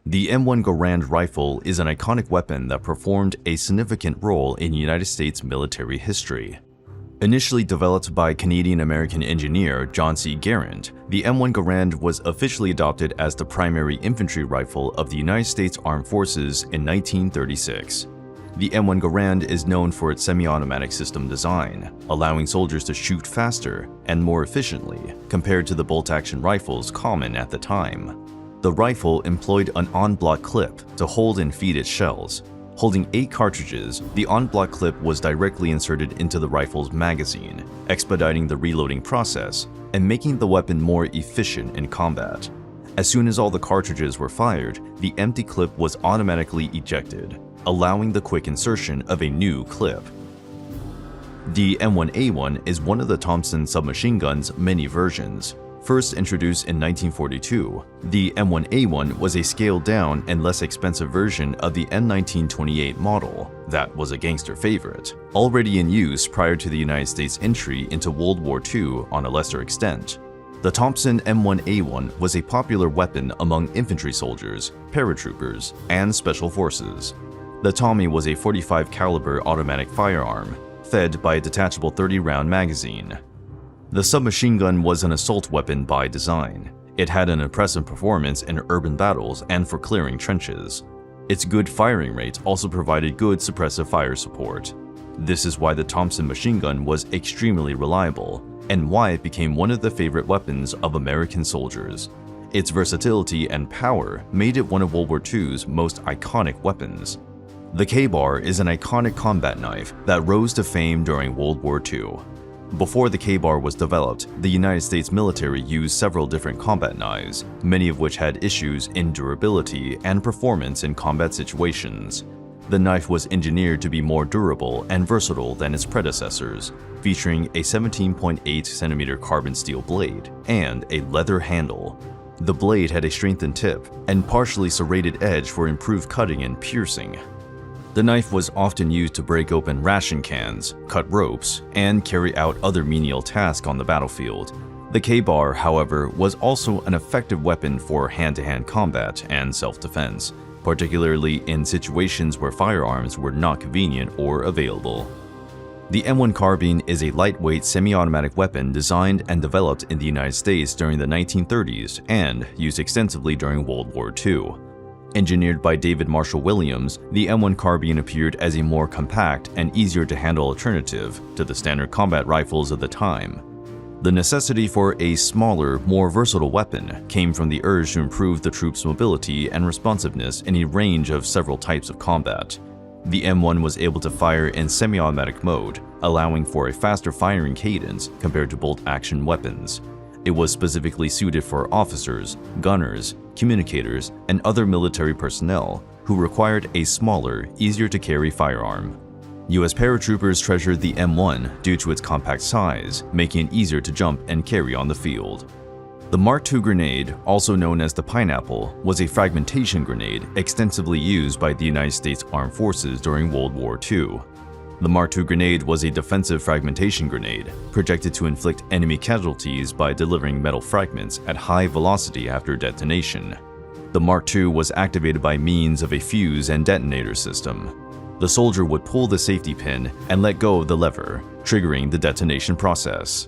The M1 Garand rifle is an iconic weapon that performed a significant role in United States military history. Initially developed by Canadian-American engineer John C. Garand, the M1 Garand was officially adopted as the primary infantry rifle of the United States Armed Forces in 1936. The M1 Garand is known for its semi-automatic system design, allowing soldiers to shoot faster and more efficiently compared to the bolt-action rifles common at the time. The rifle employed an en-bloc clip to hold and feed its shells. Holding 8 cartridges, the en-bloc clip was directly inserted into the rifle's magazine, expediting the reloading process and making the weapon more efficient in combat. As soon as all the cartridges were fired, the empty clip was automatically ejected, allowing the quick insertion of a new clip. The M1A1 is one of the Thompson submachine gun's many versions. First introduced in 1942, the M1A1 was a scaled-down and less expensive version of the M1928 model that was a gangster favorite, already in use prior to the United States entry into World War II on a lesser extent. The Thompson M1A1 was a popular weapon among infantry soldiers, paratroopers, and special forces. The Tommy was a .45 caliber automatic firearm, fed by a detachable 30-round magazine. The submachine gun was an assault weapon by design. It had an impressive performance in urban battles and for clearing trenches. Its good firing rate also provided good suppressive fire support. This is why the Thompson machine gun was extremely reliable, and why it became one of the favorite weapons of American soldiers. Its versatility and power made it one of World War II's most iconic weapons. The K-bar is an iconic combat knife that rose to fame during World War II. Before the K-bar was developed, the United States military used several different combat knives, many of which had issues in durability and performance in combat situations. The knife was engineered to be more durable and versatile than its predecessors, featuring a 17.8 cm carbon steel blade and a leather handle. The blade had a strengthened tip and partially serrated edge for improved cutting and piercing. The knife was often used to break open ration cans, cut ropes, and carry out other menial tasks on the battlefield. The K-bar, however, was also an effective weapon for hand-to-hand combat and self-defense, particularly in situations where firearms were not convenient or available. The M1 carbine is a lightweight semi-automatic weapon designed and developed in the United States during the 1930s and used extensively during World War II. Engineered by David Marshall Williams, the M1 carbine appeared as a more compact and easier to handle alternative to the standard combat rifles of the time. The necessity for a smaller, more versatile weapon came from the urge to improve the troops' mobility and responsiveness in a range of several types of combat. The M1 was able to fire in semi-automatic mode, allowing for a faster firing cadence compared to bolt-action weapons. It was specifically suited for officers, gunners, communicators, and other military personnel who required a smaller, easier-to-carry firearm. U.S. paratroopers treasured the M1 due to its compact size, making it easier to jump and carry on the field. The Mark II grenade, also known as the Pineapple, was a fragmentation grenade extensively used by the United States Armed Forces during World War II. The Mark II grenade was a defensive fragmentation grenade, projected to inflict enemy casualties by delivering metal fragments at high velocity after detonation. The Mark II was activated by means of a fuse and detonator system. The soldier would pull the safety pin and let go of the lever, triggering the detonation process.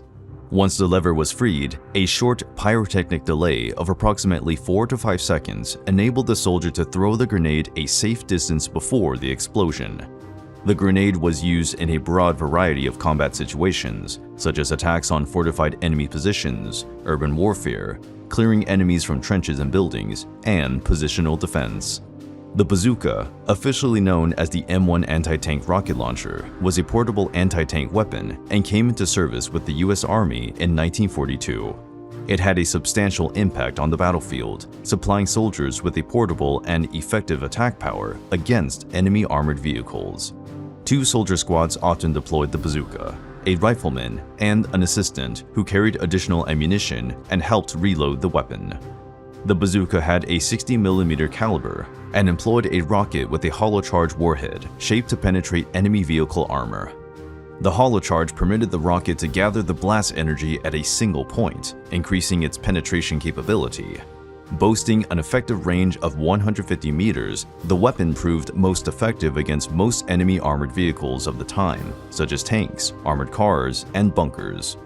Once the lever was freed, a short pyrotechnic delay of approximately 4 to 5 seconds enabled the soldier to throw the grenade a safe distance before the explosion. The grenade was used in a broad variety of combat situations, such as attacks on fortified enemy positions, urban warfare, clearing enemies from trenches and buildings, and positional defense. The bazooka, officially known as the M1 anti-tank rocket launcher, was a portable anti-tank weapon and came into service with the U.S. Army in 1942. It had a substantial impact on the battlefield, supplying soldiers with a portable and effective attack power against enemy armored vehicles. 2 soldier squads often deployed the bazooka, a rifleman and an assistant who carried additional ammunition and helped reload the weapon. The bazooka had a 60mm caliber and employed a rocket with a hollow charge warhead shaped to penetrate enemy vehicle armor. The hollow charge permitted the rocket to gather the blast energy at a single point, increasing its penetration capability. Boasting an effective range of 150 meters, the weapon proved most effective against most enemy armored vehicles of the time, such as tanks, armored cars, and bunkers.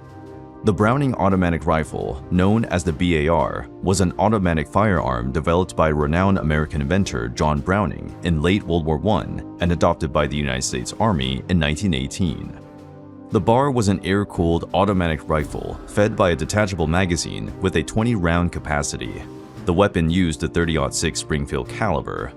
The Browning automatic rifle, known as the BAR, was an automatic firearm developed by renowned American inventor John Browning in late World War I and adopted by the United States Army in 1918. The BAR was an air-cooled automatic rifle fed by a detachable magazine with a 20-round capacity. The weapon used a .30-06 Springfield caliber.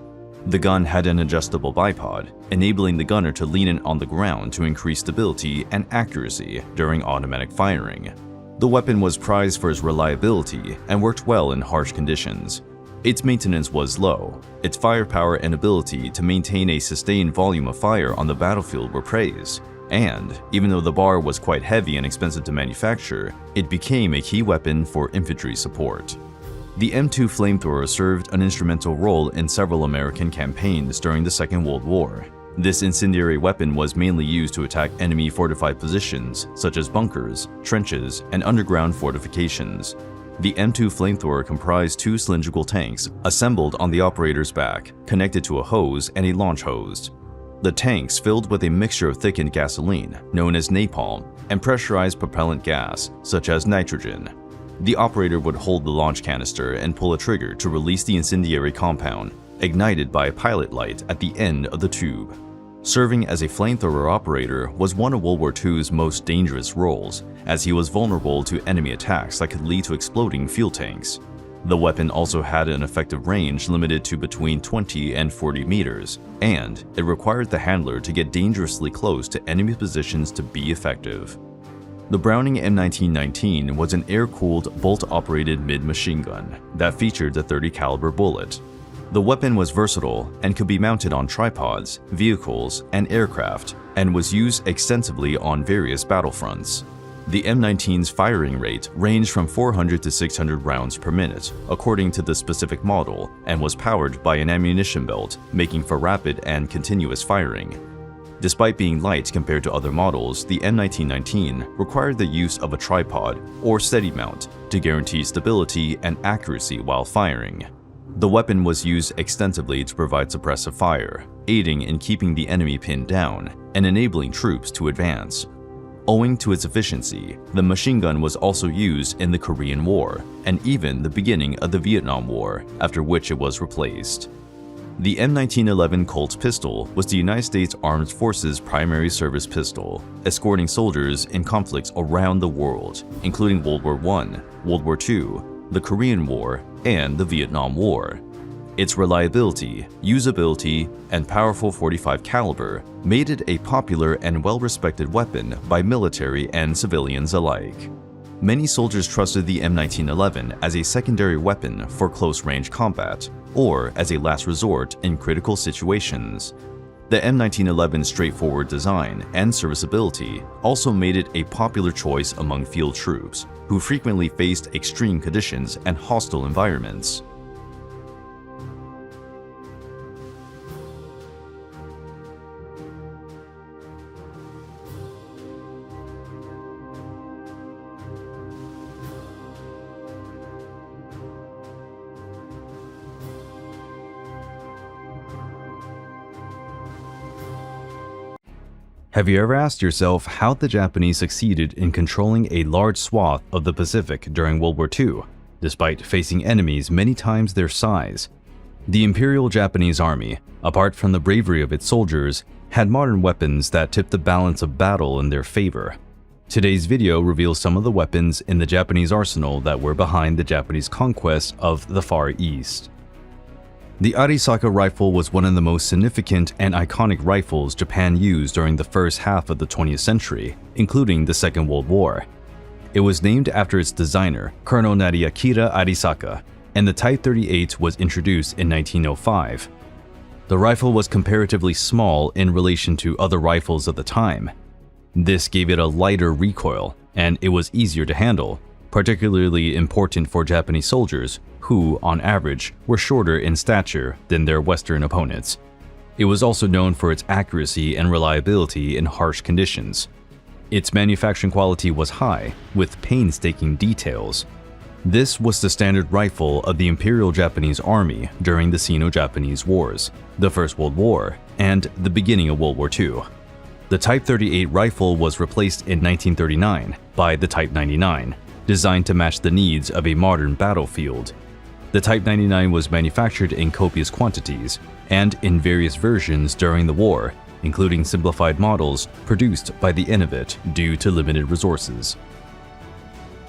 The gun had an adjustable bipod, enabling the gunner to lean it on the ground to increase stability and accuracy during automatic firing. The weapon was prized for its reliability and worked well in harsh conditions. Its maintenance was low. Its firepower and ability to maintain a sustained volume of fire on the battlefield were praised. And, even though the BAR was quite heavy and expensive to manufacture, it became a key weapon for infantry support. The M2 flamethrower served an instrumental role in several American campaigns during the Second World War. This incendiary weapon was mainly used to attack enemy fortified positions, such as bunkers, trenches, and underground fortifications. The M2 flamethrower comprised two cylindrical tanks assembled on the operator's back, connected to a hose and a launch hose. The tanks filled with a mixture of thickened gasoline, known as napalm, and pressurized propellant gas, such as nitrogen. The operator would hold the launch canister and pull a trigger to release the incendiary compound, ignited by a pilot light at the end of the tube. Serving as a flamethrower operator was one of World War II's most dangerous roles, as he was vulnerable to enemy attacks that could lead to exploding fuel tanks. The weapon also had an effective range limited to between 20 and 40 meters, and it required the handler to get dangerously close to enemy positions to be effective. The Browning M1919 was an air-cooled, bolt-operated mid-machine gun that featured a .30 caliber bullet. The weapon was versatile and could be mounted on tripods, vehicles, and aircraft, and was used extensively on various battlefronts. The M19's firing rate ranged from 400 to 600 rounds per minute, according to the specific model, and was powered by an ammunition belt, making for rapid and continuous firing. Despite being light compared to other models, the M1919 required the use of a tripod or steady mount to guarantee stability and accuracy while firing. The weapon was used extensively to provide suppressive fire, aiding in keeping the enemy pinned down and enabling troops to advance. Owing to its efficiency, the machine gun was also used in the Korean War and even the beginning of the Vietnam War, after which it was replaced. The M1911 Colt pistol was the United States Armed Forces' primary service pistol, escorting soldiers in conflicts around the world, including World War I, World War II, the Korean War, and the Vietnam War. Its reliability, usability, and powerful .45 caliber made it a popular and well-respected weapon by military and civilians alike. Many soldiers trusted the M1911 as a secondary weapon for close-range combat, or as a last resort in critical situations. The M1911's straightforward design and serviceability also made it a popular choice among field troops, who frequently faced extreme conditions and hostile environments. Have you ever asked yourself how the Japanese succeeded in controlling a large swath of the Pacific during World War II, despite facing enemies many times their size? The Imperial Japanese Army, apart from the bravery of its soldiers, had modern weapons that tipped the balance of battle in their favor. Today's video reveals some of the weapons in the Japanese arsenal that were behind the Japanese conquest of the Far East. The Arisaka rifle was one of the most significant and iconic rifles Japan used during the first half of the 20th century, including the Second World War. It was named after its designer, Colonel Nariakira Arisaka, and the Type 38 was introduced in 1905. The rifle was comparatively small in relation to other rifles of the time. This gave it a lighter recoil, and it was easier to handle, particularly important for Japanese soldiers who, on average, were shorter in stature than their Western opponents. It was also known for its accuracy and reliability in harsh conditions. Its manufacturing quality was high, with painstaking details. This was the standard rifle of the Imperial Japanese Army during the Sino-Japanese Wars, the First World War, and the beginning of World War II. The Type 38 rifle was replaced in 1939 by the Type 99, designed to match the needs of a modern battlefield. The Type 99 was manufactured in copious quantities and in various versions during the war, including simplified models produced by the Innovate due to limited resources.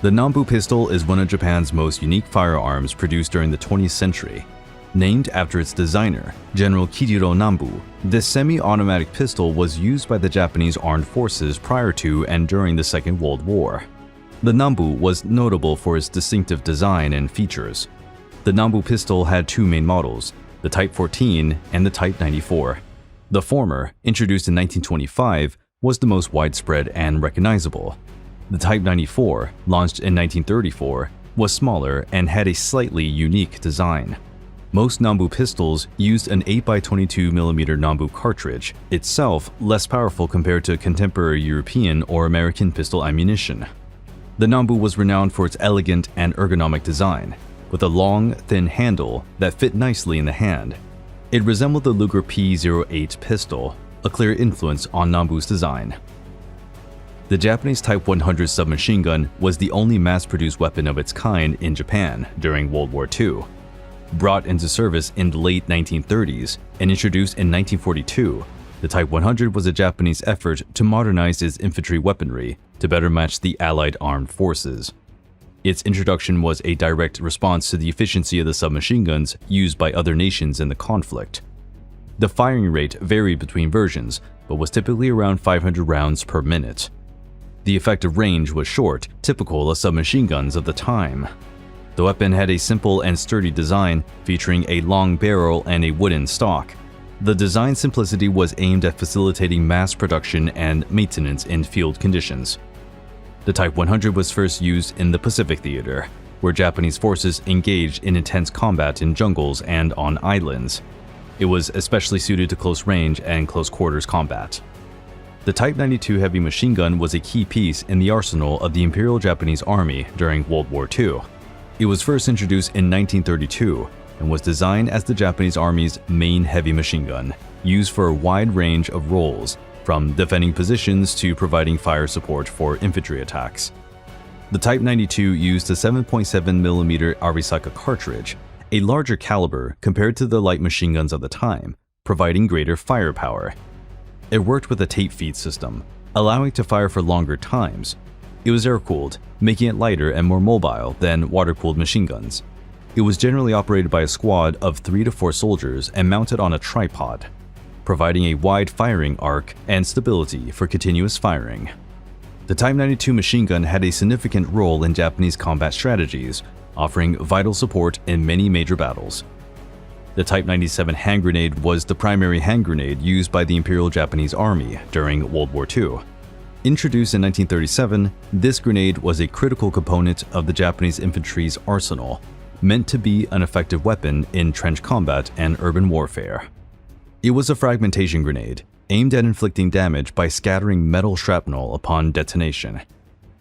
The Nambu pistol is one of Japan's most unique firearms produced during the 20th century. Named after its designer, General Kijiro Nambu, this semi-automatic pistol was used by the Japanese armed forces prior to and during the Second World War. The Nambu was notable for its distinctive design and features. The Nambu pistol had two main models, the Type 14 and the Type 94. The former, introduced in 1925, was the most widespread and recognizable. The Type 94, launched in 1934, was smaller and had a slightly unique design. Most Nambu pistols used an 8x22mm Nambu cartridge, itself less powerful compared to contemporary European or American pistol ammunition. The Nambu was renowned for its elegant and ergonomic design, with a long, thin handle that fit nicely in the hand. It resembled the Luger P08 pistol, a clear influence on Nambu's design. The Japanese Type 100 submachine gun was the only mass-produced weapon of its kind in Japan during World War II. Brought into service in the late 1930s and introduced in 1942, the Type 100 was a Japanese effort to modernize its infantry weaponry to better match the Allied armed forces. Its introduction was a direct response to the efficiency of the submachine guns used by other nations in the conflict. The firing rate varied between versions, but was typically around 500 rounds per minute. The effective range was short, typical of submachine guns of the time. The weapon had a simple and sturdy design, featuring a long barrel and a wooden stock. The design simplicity was aimed at facilitating mass production and maintenance in field conditions. The Type 100 was first used in the Pacific Theater, where Japanese forces engaged in intense combat in jungles and on islands. It was especially suited to close range and close quarters combat. The Type 92 heavy machine gun was a key piece in the arsenal of the Imperial Japanese Army during World War II. It was first introduced in 1932 and was designed as the Japanese Army's main heavy machine gun, used for a wide range of roles, from defending positions to providing fire support for infantry attacks. The Type 92 used a 7.7mm Arisaka cartridge, a larger caliber compared to the light machine guns of the time, providing greater firepower. It worked with a tape feed system, allowing it to fire for longer times. It was air-cooled, making it lighter and more mobile than water-cooled machine guns. It was generally operated by a squad of 3 to 4 soldiers and mounted on a tripod, providing a wide firing arc and stability for continuous firing. The Type 92 machine gun had a significant role in Japanese combat strategies, offering vital support in many major battles. The Type 97 hand grenade was the primary hand grenade used by the Imperial Japanese Army during World War II. Introduced in 1937, this grenade was a critical component of the Japanese infantry's arsenal, meant to be an effective weapon in trench combat and urban warfare. It was a fragmentation grenade, aimed at inflicting damage by scattering metal shrapnel upon detonation.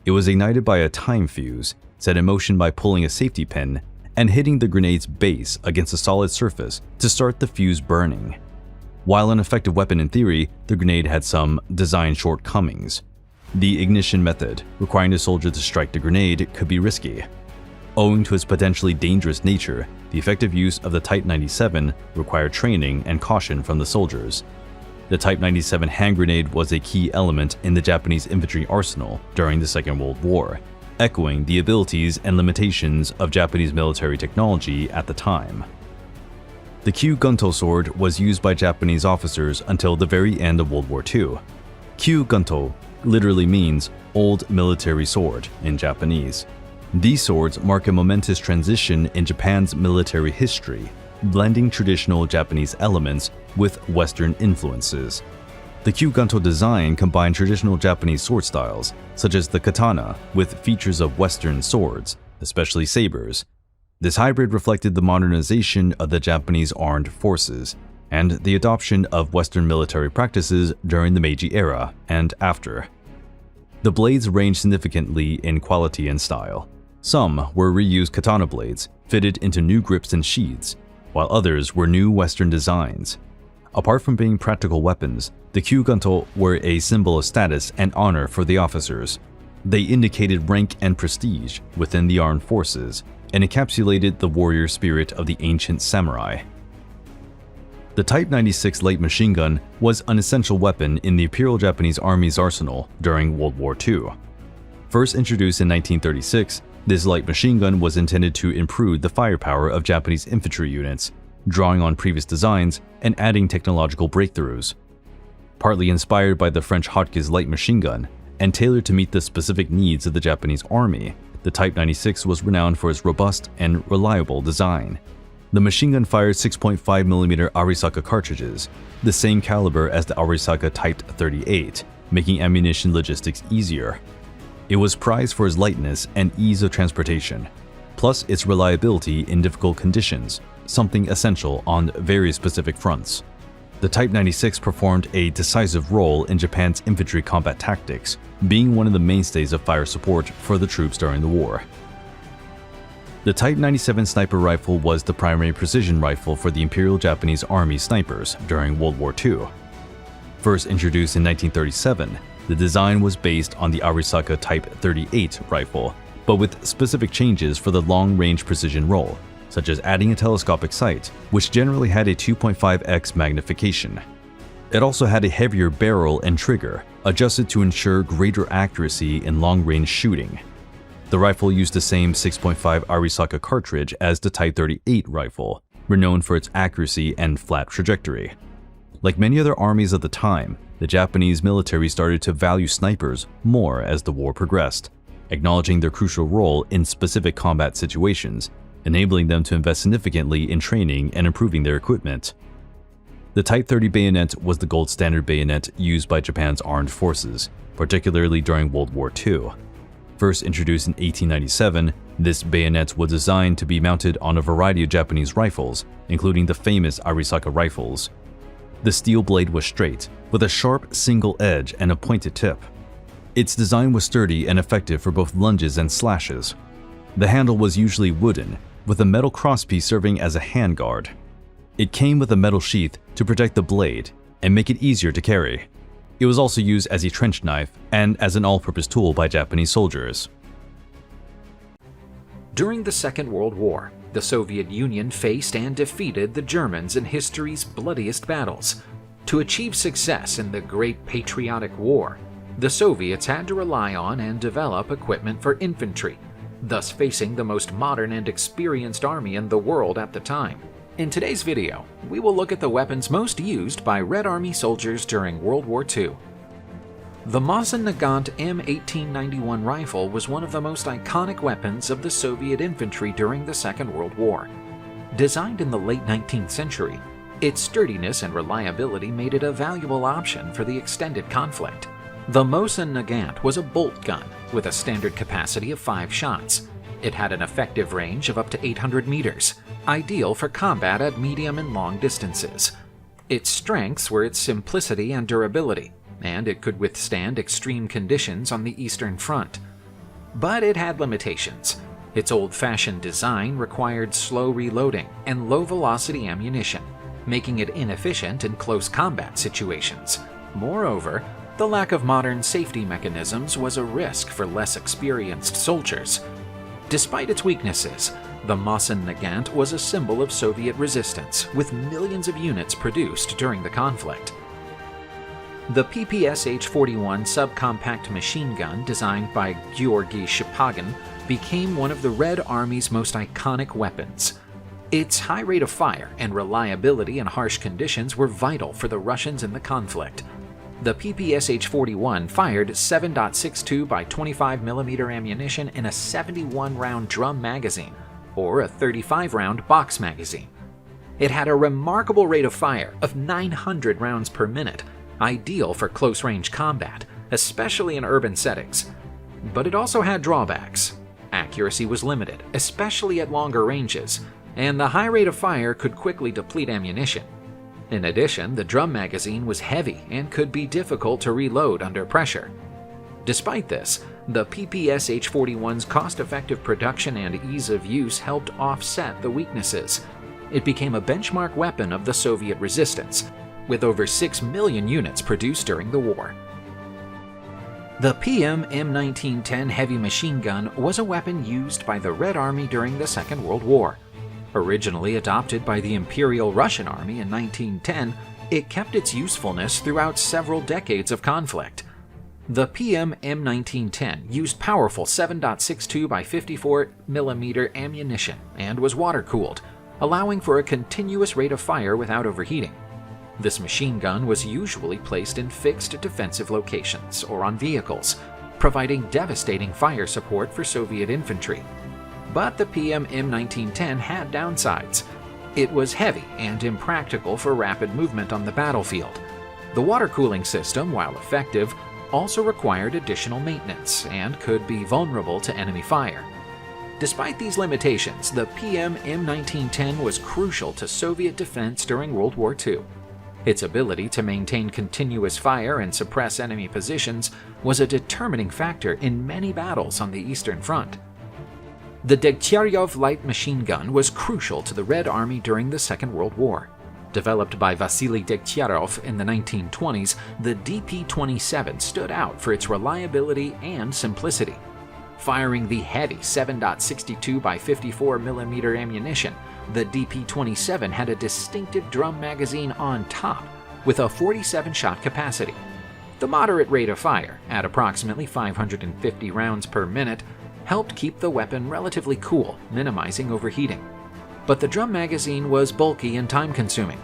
It was ignited by a time fuse, set in motion by pulling a safety pin, and hitting the grenade's base against a solid surface to start the fuse burning. While an effective weapon in theory, the grenade had some design shortcomings. The ignition method, requiring the soldier to strike the grenade, could be risky. Owing to its potentially dangerous nature, the effective use of the Type 97 required training and caution from the soldiers. The Type 97 hand grenade was a key element in the Japanese infantry arsenal during the Second World War, echoing the abilities and limitations of Japanese military technology at the time. The Kyu-gunto sword was used by Japanese officers until the very end of World War II. Kyu-gunto literally means old military sword in Japanese. These swords mark a momentous transition in Japan's military history, blending traditional Japanese elements with Western influences. The Kyu-gunto design combined traditional Japanese sword styles, such as the katana, with features of Western swords, especially sabers. This hybrid reflected the modernization of the Japanese armed forces and the adoption of Western military practices during the Meiji era and after. The blades ranged significantly in quality and style. Some were reused katana blades fitted into new grips and sheaths, while others were new Western designs. Apart from being practical weapons, the Kyuganto were a symbol of status and honor for the officers. They indicated rank and prestige within the armed forces and encapsulated the warrior spirit of the ancient samurai. The Type 96 light machine gun was an essential weapon in the Imperial Japanese Army's arsenal during World War II. First introduced in 1936, this light machine gun was intended to improve the firepower of Japanese infantry units, drawing on previous designs and adding technological breakthroughs. Partly inspired by the French Hotchkiss light machine gun and tailored to meet the specific needs of the Japanese Army, the Type 96 was renowned for its robust and reliable design. The machine gun fired 6.5mm Arisaka cartridges, the same caliber as the Arisaka Type 38, making ammunition logistics easier. It was prized for its lightness and ease of transportation, plus its reliability in difficult conditions, something essential on very specific fronts. The Type 96 performed a decisive role in Japan's infantry combat tactics, being one of the mainstays of fire support for the troops during the war. The Type 97 sniper rifle was the primary precision rifle for the Imperial Japanese Army snipers during World War II. First introduced in 1937, the design was based on the Arisaka Type 38 rifle, but with specific changes for the long-range precision role, such as adding a telescopic sight, which generally had a 2.5x magnification. It also had a heavier barrel and trigger, adjusted to ensure greater accuracy in long-range shooting. The rifle used the same 6.5 Arisaka cartridge as the Type 38 rifle, renowned for its accuracy and flat trajectory. Like many other armies of the time, the Japanese military started to value snipers more as the war progressed, acknowledging their crucial role in specific combat situations, enabling them to invest significantly in training and improving their equipment. The Type 30 bayonet was the gold standard bayonet used by Japan's armed forces, particularly during World War II. First introduced in 1897, this bayonet was designed to be mounted on a variety of Japanese rifles, including the famous Arisaka rifles. The steel blade was straight, with a sharp single edge and a pointed tip. Its design was sturdy and effective for both lunges and slashes. The handle was usually wooden, with a metal crosspiece serving as a handguard. It came with a metal sheath to protect the blade and make it easier to carry. It was also used as a trench knife and as an all-purpose tool by Japanese soldiers. During the Second World War, the Soviet Union faced and defeated the Germans in history's bloodiest battles. To achieve success in the Great Patriotic War, the Soviets had to rely on and develop equipment for infantry, thus facing the most modern and experienced army in the world at the time. In today's video, we will look at the weapons most used by Red Army soldiers during World War II. The Mossan Nagant M1891 rifle was one of the most iconic weapons of the Soviet infantry during the Second World War. Designed in the late 19th century, its sturdiness and reliability made it a valuable option for the extended conflict. The Mossan Nagant was a bolt gun with a standard capacity of 5 shots. It had an effective range of up to 800 meters, ideal for combat at medium and long distances. Its strengths were its simplicity and durability, and it could withstand extreme conditions on the Eastern Front. But it had limitations. Its old-fashioned design required slow reloading and low-velocity ammunition, making it inefficient in close combat situations. Moreover, the lack of modern safety mechanisms was a risk for less experienced soldiers. Despite its weaknesses, the Mossan Nagant was a symbol of Soviet resistance, with millions of units produced during the conflict. The PPSH-41 subcompact machine gun, designed by Georgy Shipagin, became one of the Red Army's most iconic weapons. Its high rate of fire and reliability in harsh conditions were vital for the Russians in the conflict. The PPSH-41 fired 7.62 by 25mm ammunition in a 71-round drum magazine, or a 35-round box magazine. It had a remarkable rate of fire of 900 rounds per minute, ideal for close-range combat, especially in urban settings. But it also had drawbacks. Accuracy was limited, especially at longer ranges, and the high rate of fire could quickly deplete ammunition. In addition, the drum magazine was heavy and could be difficult to reload under pressure. Despite this, The PPSH-41's cost-effective production and ease of use helped offset the weaknesses. It became a benchmark weapon of the Soviet resistance, with over 6 million units produced during the war. The PM M1910 heavy machine gun was a weapon used by the Red Army during the Second World War. Originally adopted by the Imperial Russian Army in 1910, it kept its usefulness throughout several decades of conflict. The PM M1910 used powerful 7.62 by 54mm ammunition and was water-cooled, allowing for a continuous rate of fire without overheating. This machine gun was usually placed in fixed defensive locations or on vehicles, providing devastating fire support for Soviet infantry. But the PM M1910 had downsides. It was heavy and impractical for rapid movement on the battlefield. The water cooling system, while effective, also required additional maintenance and could be vulnerable to enemy fire. Despite these limitations, the PM M1910 was crucial to Soviet defense during World War II. Its ability to maintain continuous fire and suppress enemy positions was a determining factor in many battles on the Eastern Front. The Degtyaryov light machine gun was crucial to the Red Army during the Second World War. Developed by Vasily Degtyaryov in the 1920s, the DP-27 stood out for its reliability and simplicity. Firing the heavy 7.62 by 54mm ammunition, the DP-27 had a distinctive drum magazine on top with a 47-shot capacity. The moderate rate of fire, at approximately 550 rounds per minute, helped keep the weapon relatively cool, minimizing overheating. But the drum magazine was bulky and time-consuming.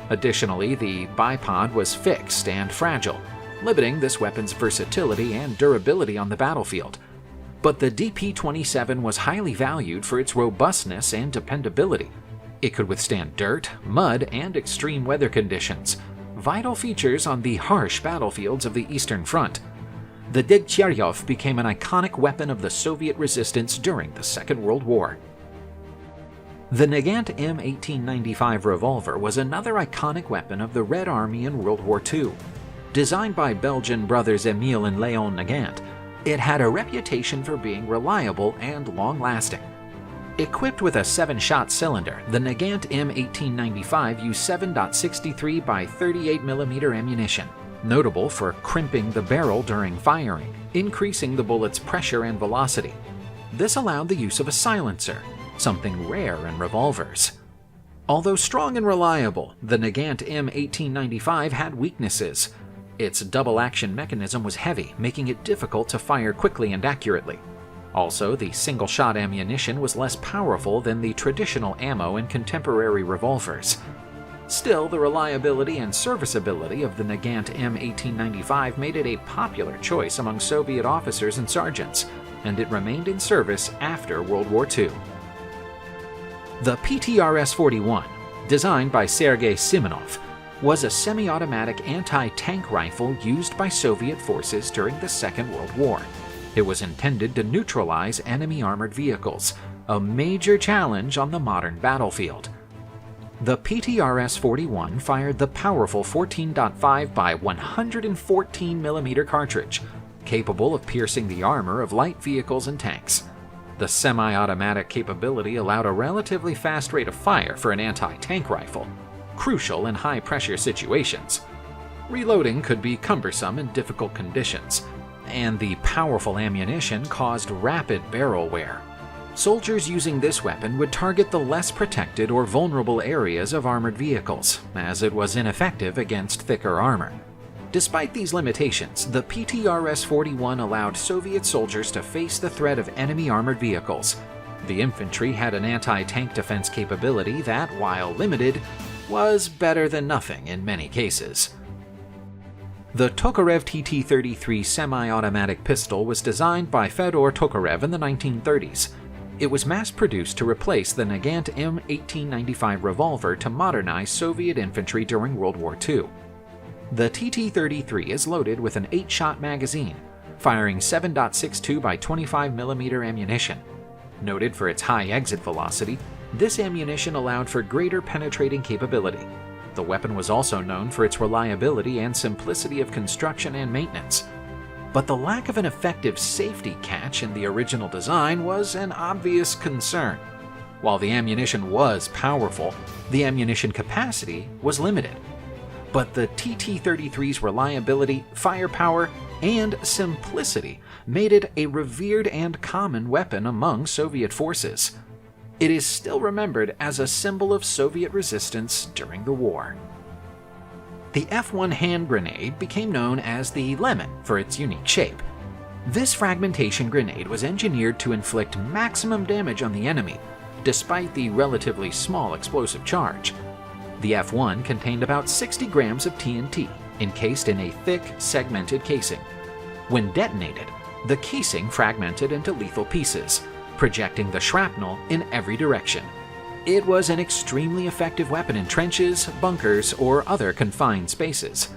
Additionally, the bipod was fixed and fragile, limiting this weapon's versatility and durability on the battlefield. But the DP-27 was highly valued for its robustness and dependability. It could withstand dirt, mud, and extreme weather conditions, vital features on the harsh battlefields of the Eastern Front. The Degtyaryov became an iconic weapon of the Soviet resistance during the Second World War. The Nagant M1895 revolver was another iconic weapon of the Red Army in World War II. Designed by Belgian brothers Emile and Léon Nagant, it had a reputation for being reliable and long-lasting. Equipped with a 7-shot cylinder, the Nagant M1895 used 7.63 by 38mm ammunition, notable for crimping the barrel during firing, increasing the bullet's pressure and velocity. This allowed the use of a silencer, something rare in revolvers. Although strong and reliable, the Nagant M1895 had weaknesses. Its double-action mechanism was heavy, making it difficult to fire quickly and accurately. Also, the single-shot ammunition was less powerful than the traditional ammo in contemporary revolvers. Still, the reliability and serviceability of the Nagant M1895 made it a popular choice among Soviet officers and sergeants, and it remained in service after World War II. The PTRS-41, designed by Sergei Simonov, was a semi-automatic anti-tank rifle used by Soviet forces during the Second World War. It was intended to neutralize enemy armored vehicles, a major challenge on the modern battlefield. The PTRS-41 fired the powerful 14.5 by 114mm cartridge, capable of piercing the armor of light vehicles and tanks. The semi-automatic capability allowed a relatively fast rate of fire for an anti-tank rifle, crucial in high-pressure situations. Reloading could be cumbersome in difficult conditions, and the powerful ammunition caused rapid barrel wear. Soldiers using this weapon would target the less protected or vulnerable areas of armored vehicles, as it was ineffective against thicker armor. Despite these limitations, the PTRS-41 allowed Soviet soldiers to face the threat of enemy armored vehicles. The infantry had an anti-tank defense capability that, while limited, was better than nothing in many cases. The Tokarev TT33 semi-automatic pistol was designed by Fyodor Tokarev in the 1930s. It was mass-produced to replace the Nagant M1895 revolver to modernize Soviet infantry during World War II. The TT33 is loaded with an 8-shot magazine, firing 7.62 by 25mm ammunition. Noted for its high exit velocity, this ammunition allowed for greater penetrating capability. The weapon was also known for its reliability and simplicity of construction and maintenance. but the lack of an effective safety catch in the original design was an obvious concern. While the ammunition was powerful, the ammunition capacity was limited. But the TT33's reliability, firepower, and simplicity made it a revered and common weapon among Soviet forces. It is still remembered as a symbol of Soviet resistance during the war. The F1 hand grenade became known as the Lemon for its unique shape. This fragmentation grenade was engineered to inflict maximum damage on the enemy, despite the relatively small explosive charge. The F1 contained about 60 grams of TNT, encased in a thick, segmented casing. When detonated, the casing fragmented into lethal pieces, projecting the shrapnel in every direction. It was an extremely effective weapon in trenches, bunkers, or other confined spaces.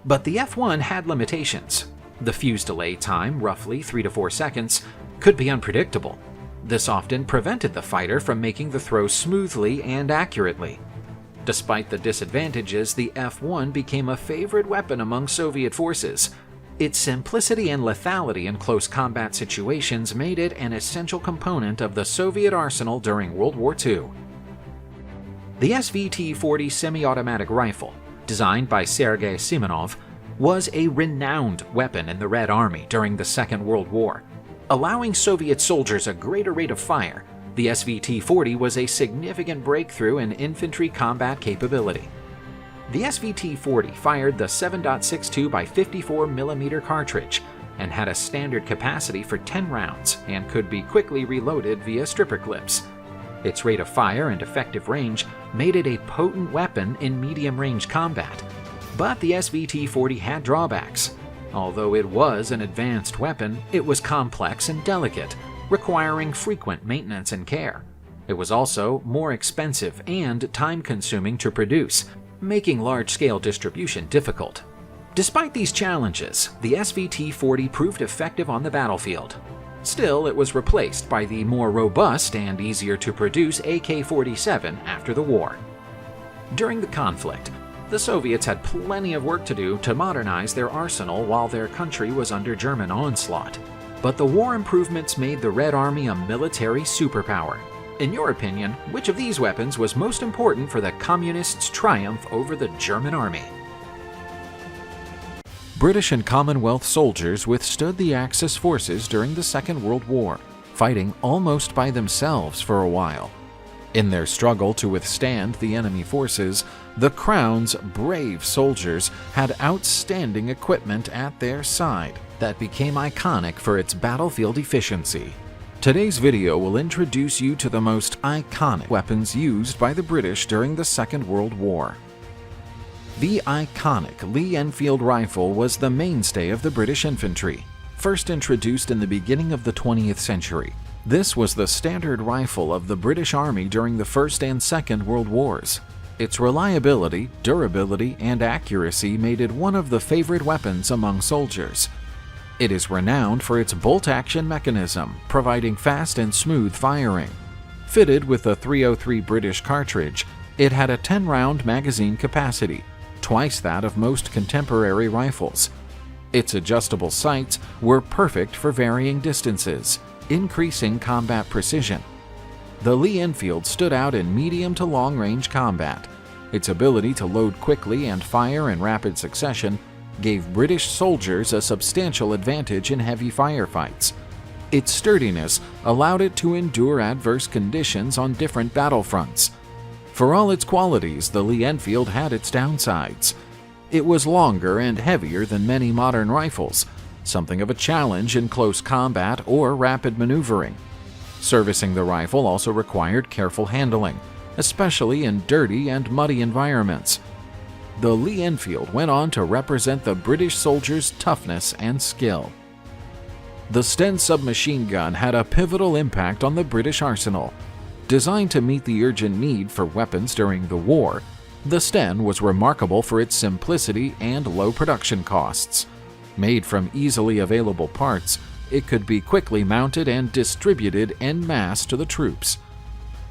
But the F1 had limitations. The fuse delay time, roughly 3 to 4 seconds, could be unpredictable. This often prevented the fighter from making the throw smoothly and accurately. Despite the disadvantages, the F1 became a favorite weapon among Soviet forces. Its simplicity and lethality in close combat situations made it an essential component of the Soviet arsenal during World War II. The SVT-40 semi-automatic rifle, designed by Sergei Simonov, was a renowned weapon in the Red Army during the Second World War. Allowing Soviet soldiers a greater rate of fire, the SVT-40 was a significant breakthrough in infantry combat capability. The SVT-40 fired the 7.62 by 54 mm cartridge and had a standard capacity for 10 rounds and could be quickly reloaded via stripper clips. Its rate of fire and effective range made it a potent weapon in medium-range combat. But the SVT-40 had drawbacks. Although it was an advanced weapon, it was complex and delicate, requiring frequent maintenance and care. It was also more expensive and time-consuming to produce, making large-scale distribution difficult. Despite these challenges, the SVT-40 proved effective on the battlefield. Still, it was replaced by the more robust and easier-to-produce AK-47 after the war. During the conflict, the Soviets had plenty of work to do to modernize their arsenal while their country was under German onslaught. But the war improvements made the Red Army a military superpower. In your opinion, which of these weapons was most important for the Communists' triumph over the German army? British and Commonwealth soldiers withstood the Axis forces during the Second World War, fighting almost by themselves for a while. In their struggle to withstand the enemy forces, the Crown's brave soldiers had outstanding equipment at their side that became iconic for its battlefield efficiency. Today's video will introduce you to the most iconic weapons used by the British during the Second World War. The iconic Lee Enfield Rifle was the mainstay of the British infantry, first introduced in the beginning of the 20th century. This was the standard rifle of the British Army during the First and Second World Wars. Its reliability, durability, and accuracy made it one of the favorite weapons among soldiers. It is renowned for its bolt-action mechanism, providing fast and smooth firing. Fitted with a .303 British cartridge, it had a 10-round magazine capacity, twice that of most contemporary rifles. Its adjustable sights were perfect for varying distances, increasing combat precision. The Lee Enfield stood out in medium to long-range combat. Its ability to load quickly and fire in rapid succession gave British soldiers a substantial advantage in heavy firefights. Its sturdiness allowed it to endure adverse conditions on different battlefronts. For all its qualities, the Lee Enfield had its downsides. It was longer and heavier than many modern rifles, something of a challenge in close combat or rapid maneuvering. Servicing the rifle also required careful handling, especially in dirty and muddy environments. The Lee Enfield went on to represent the British soldier's toughness and skill. The Sten submachine gun had a pivotal impact on the British arsenal. Designed to meet the urgent need for weapons during the war, the Sten was remarkable for its simplicity and low production costs. Made from easily available parts, it could be quickly mounted and distributed en masse to the troops.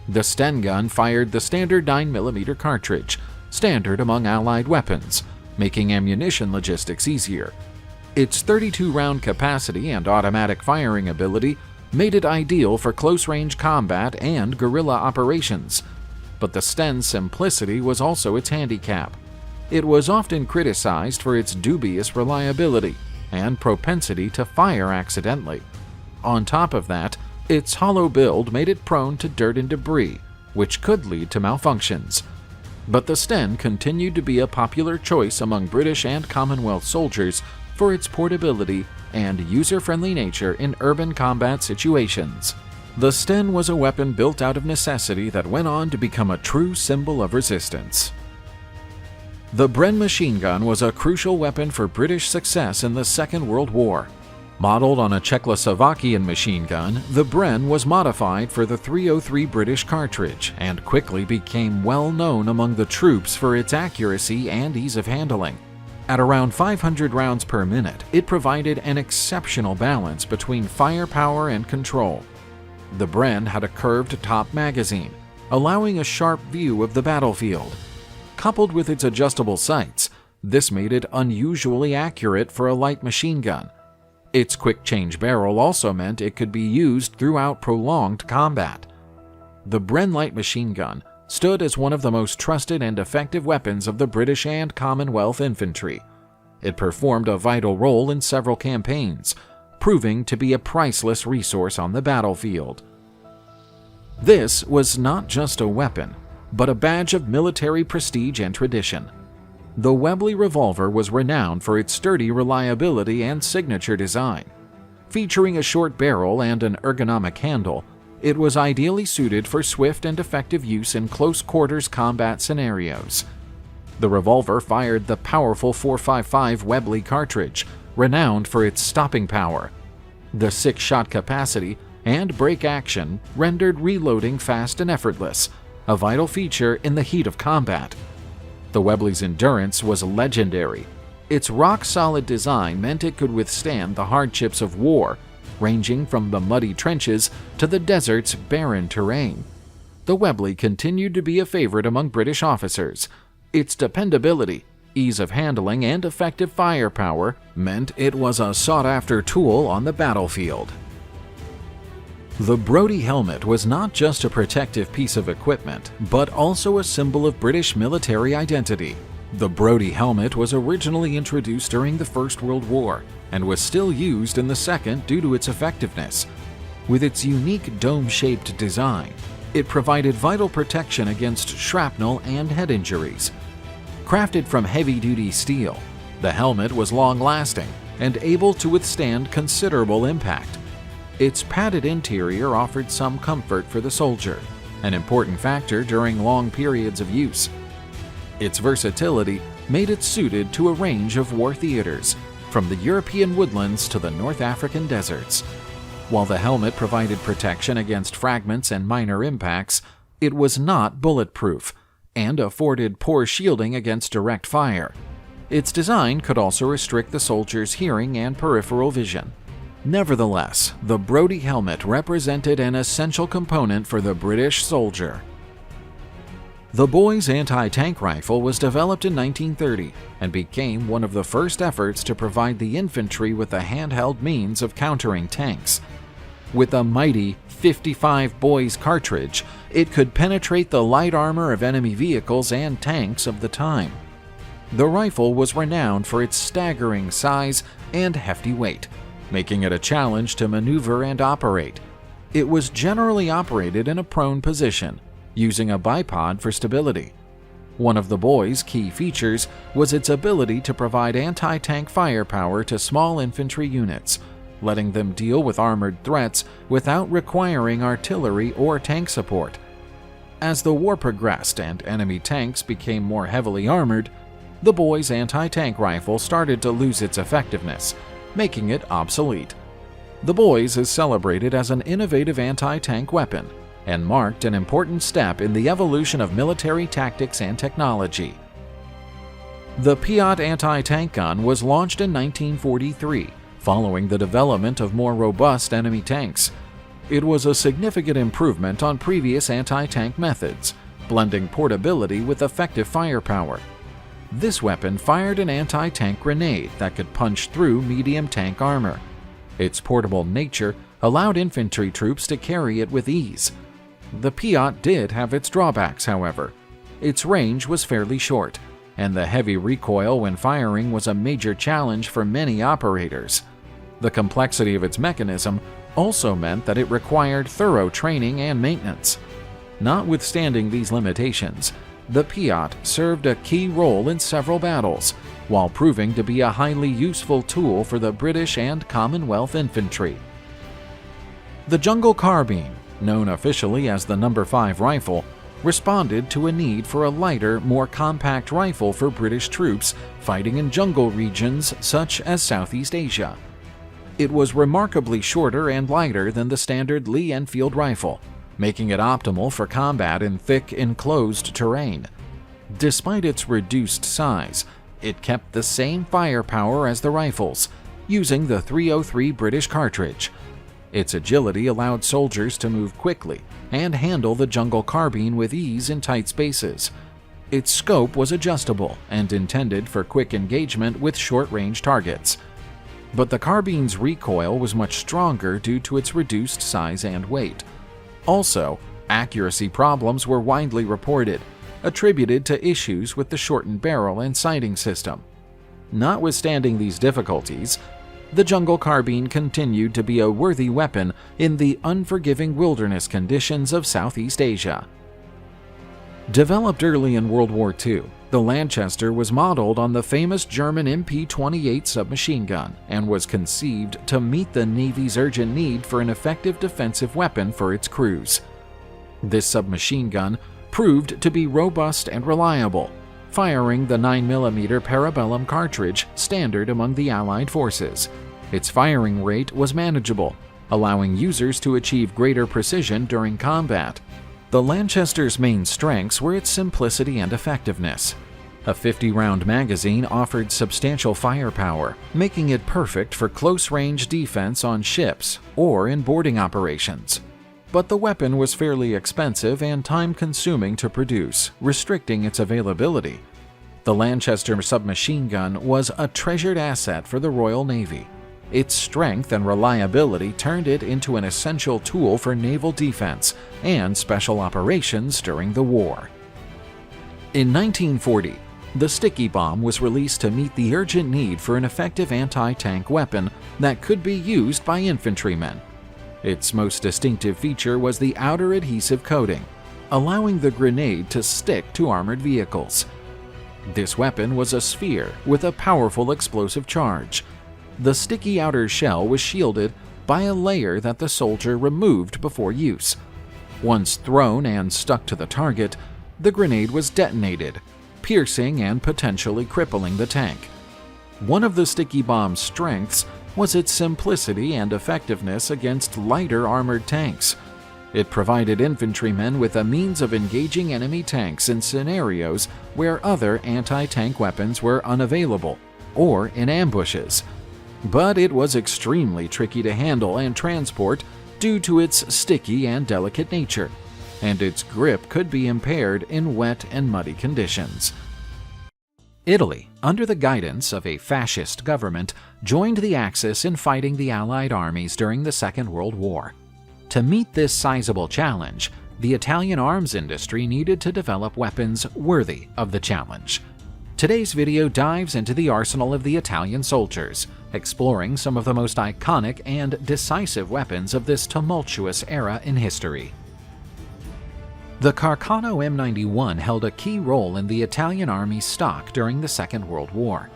The Sten gun fired the standard 9mm cartridge, standard among Allied weapons, making ammunition logistics easier. Its 32-round capacity and automatic firing ability made it ideal for close-range combat and guerrilla operations. But the Sten's simplicity was also its handicap. It was often criticized for its dubious reliability and propensity to fire accidentally. On top of that, its hollow build made it prone to dirt and debris, which could lead to malfunctions. But the Sten continued to be a popular choice among British and Commonwealth soldiers for its portability and user-friendly nature in urban combat situations. The Sten was a weapon built out of necessity that went on to become a true symbol of resistance. The Bren Machine Gun was a crucial weapon for British success in the Second World War. Modeled on a Czechoslovakian machine gun, the Bren was modified for the .303 British cartridge and quickly became well known among the troops for its accuracy and ease of handling. At around 500 rounds per minute, it provided an exceptional balance between firepower and control. The Bren had a curved top magazine, allowing a sharp view of the battlefield. Coupled with its adjustable sights, this made it unusually accurate for a light machine gun. Its quick-change barrel also meant it could be used throughout prolonged combat. The Bren light machine gun stood as one of the most trusted and effective weapons of the British and Commonwealth infantry. It performed a vital role in several campaigns, proving to be a priceless resource on the battlefield. This was not just a weapon, but a badge of military prestige and tradition. The Webble Revolver was renowned for its sturdy reliability and signature design. Featuring a short barrel and an ergonomic handle, it was ideally suited for swift and effective use in close-quarters combat scenarios. The revolver fired the powerful .455 Webble cartridge, renowned for its stopping power. The 6-shot capacity and break action rendered reloading fast and effortless, a vital feature in the heat of combat. The Webble's endurance was legendary. Its rock-solid design meant it could withstand the hardships of war, ranging from the muddy trenches to the desert's barren terrain. The Webble continued to be a favorite among British officers. Its dependability, ease of handling, and effective firepower meant it was a sought-after tool on the battlefield. The Brody Helmet was not just a protective piece of equipment, but also a symbol of British military identity. The Brody Helmet was originally introduced during the First World War and was still used in the Second due to its effectiveness. With its unique dome-shaped design, it provided vital protection against shrapnel and head injuries. Crafted from heavy-duty steel, the helmet was long-lasting and able to withstand considerable impact. Its padded interior offered some comfort for the soldier, an important factor during long periods of use. Its versatility made it suited to a range of war theaters, from the European woodlands to the North African deserts. While the helmet provided protection against fragments and minor impacts, it was not bulletproof and afforded poor shielding against direct fire. Its design could also restrict the soldier's hearing and peripheral vision. Nevertheless, the Brody helmet represented an essential component for the British soldier. The boy's anti-tank rifle was developed in 1930 and became one of the first efforts to provide the infantry with a handheld means of countering tanks. With a mighty 55 Boys cartridge, it could penetrate the light armor of enemy vehicles and tanks of the time. The rifle was renowned for its staggering size and hefty weight, making it a challenge to maneuver and operate. It was generally operated in a prone position, using a bipod for stability. One of the Boy's key features was its ability to provide anti-tank firepower to small infantry units, letting them deal with armored threats without requiring artillery or tank support. As the war progressed and enemy tanks became more heavily armored, the Boy's anti-tank rifle started to lose its effectiveness, making it obsolete. The Boy's is celebrated as an innovative anti-tank weapon and marked an important step in the evolution of military tactics and technology. The Peat anti-tank gun was launched in 1943, following the development of more robust enemy tanks. It was a significant improvement on previous anti-tank methods, blending portability with effective firepower. This weapon fired an anti-tank grenade that could punch through medium tank armor. Its portable nature allowed infantry troops to carry it with ease. The Peat did have its drawbacks, however. Its range was fairly short, and the heavy recoil when firing was a major challenge for many operators. The complexity of its mechanism also meant that it required thorough training and maintenance. Notwithstanding these limitations, the Peat served a key role in several battles, while proving to be a highly useful tool for the British and Commonwealth infantry. The Jungle Carbine, known officially as the No. 5 rifle, responded to a need for a lighter, more compact rifle for British troops fighting in jungle regions such as Southeast Asia. It was remarkably shorter and lighter than the standard Lee Enfield rifle, making it optimal for combat in thick, enclosed terrain. Despite its reduced size, it kept the same firepower as the rifles, using the .303 British cartridge. Its agility allowed soldiers to move quickly and handle the Jungle Carbine with ease in tight spaces. Its scope was adjustable and intended for quick engagement with short-range targets. But the carbine's recoil was much stronger due to its reduced size and weight. Also, accuracy problems were widely reported, attributed to issues with the shortened barrel and sighting system. Notwithstanding these difficulties, the Jungle Carbine continued to be a worthy weapon in the unforgiving wilderness conditions of Southeast Asia. Developed early in World War II, the Lanchester was modeled on the famous German MP28 submachine gun and was conceived to meet the Navy's urgent need for an effective defensive weapon for its crews. This submachine gun proved to be robust and reliable, firing the 9mm Parabellum cartridge standard among the Allied forces. Its firing rate was manageable, allowing users to achieve greater precision during combat. The Lanchester's main strengths were its simplicity and effectiveness. A 50-round magazine offered substantial firepower, making it perfect for close-range defense on ships or in boarding operations. But the weapon was fairly expensive and time-consuming to produce, restricting its availability. The Lanchester submachine gun was a treasured asset for the Royal Navy. Its strength and reliability turned it into an essential tool for naval defense and special operations during the war. In 1940, the sticky bomb was released to meet the urgent need for an effective anti-tank weapon that could be used by infantrymen. Its most distinctive feature was the outer adhesive coating, allowing the grenade to stick to armored vehicles. This weapon was a sphere with a powerful explosive charge. The sticky outer shell was shielded by a layer that the soldier removed before use. Once thrown and stuck to the target, the grenade was detonated, piercing and potentially crippling the tank. One of the sticky bomb's strengths was its simplicity and effectiveness against lighter armored tanks. It provided infantrymen with a means of engaging enemy tanks in scenarios where other anti-tank weapons were unavailable, or in ambushes. But it was extremely tricky to handle and transport due to its sticky and delicate nature, and its grip could be impaired in wet and muddy conditions. Italy, under the guidance of a fascist government, joined the Axis in fighting the Allied armies during the Second World War. To meet this sizable challenge, the Italian arms industry needed to develop weapons worthy of the challenge. Today's video dives into the arsenal of the Italian soldiers, exploring some of the most iconic and decisive weapons of this tumultuous era in history. The Carcano M91 held a key role in the Italian Army's stock during the Second World War.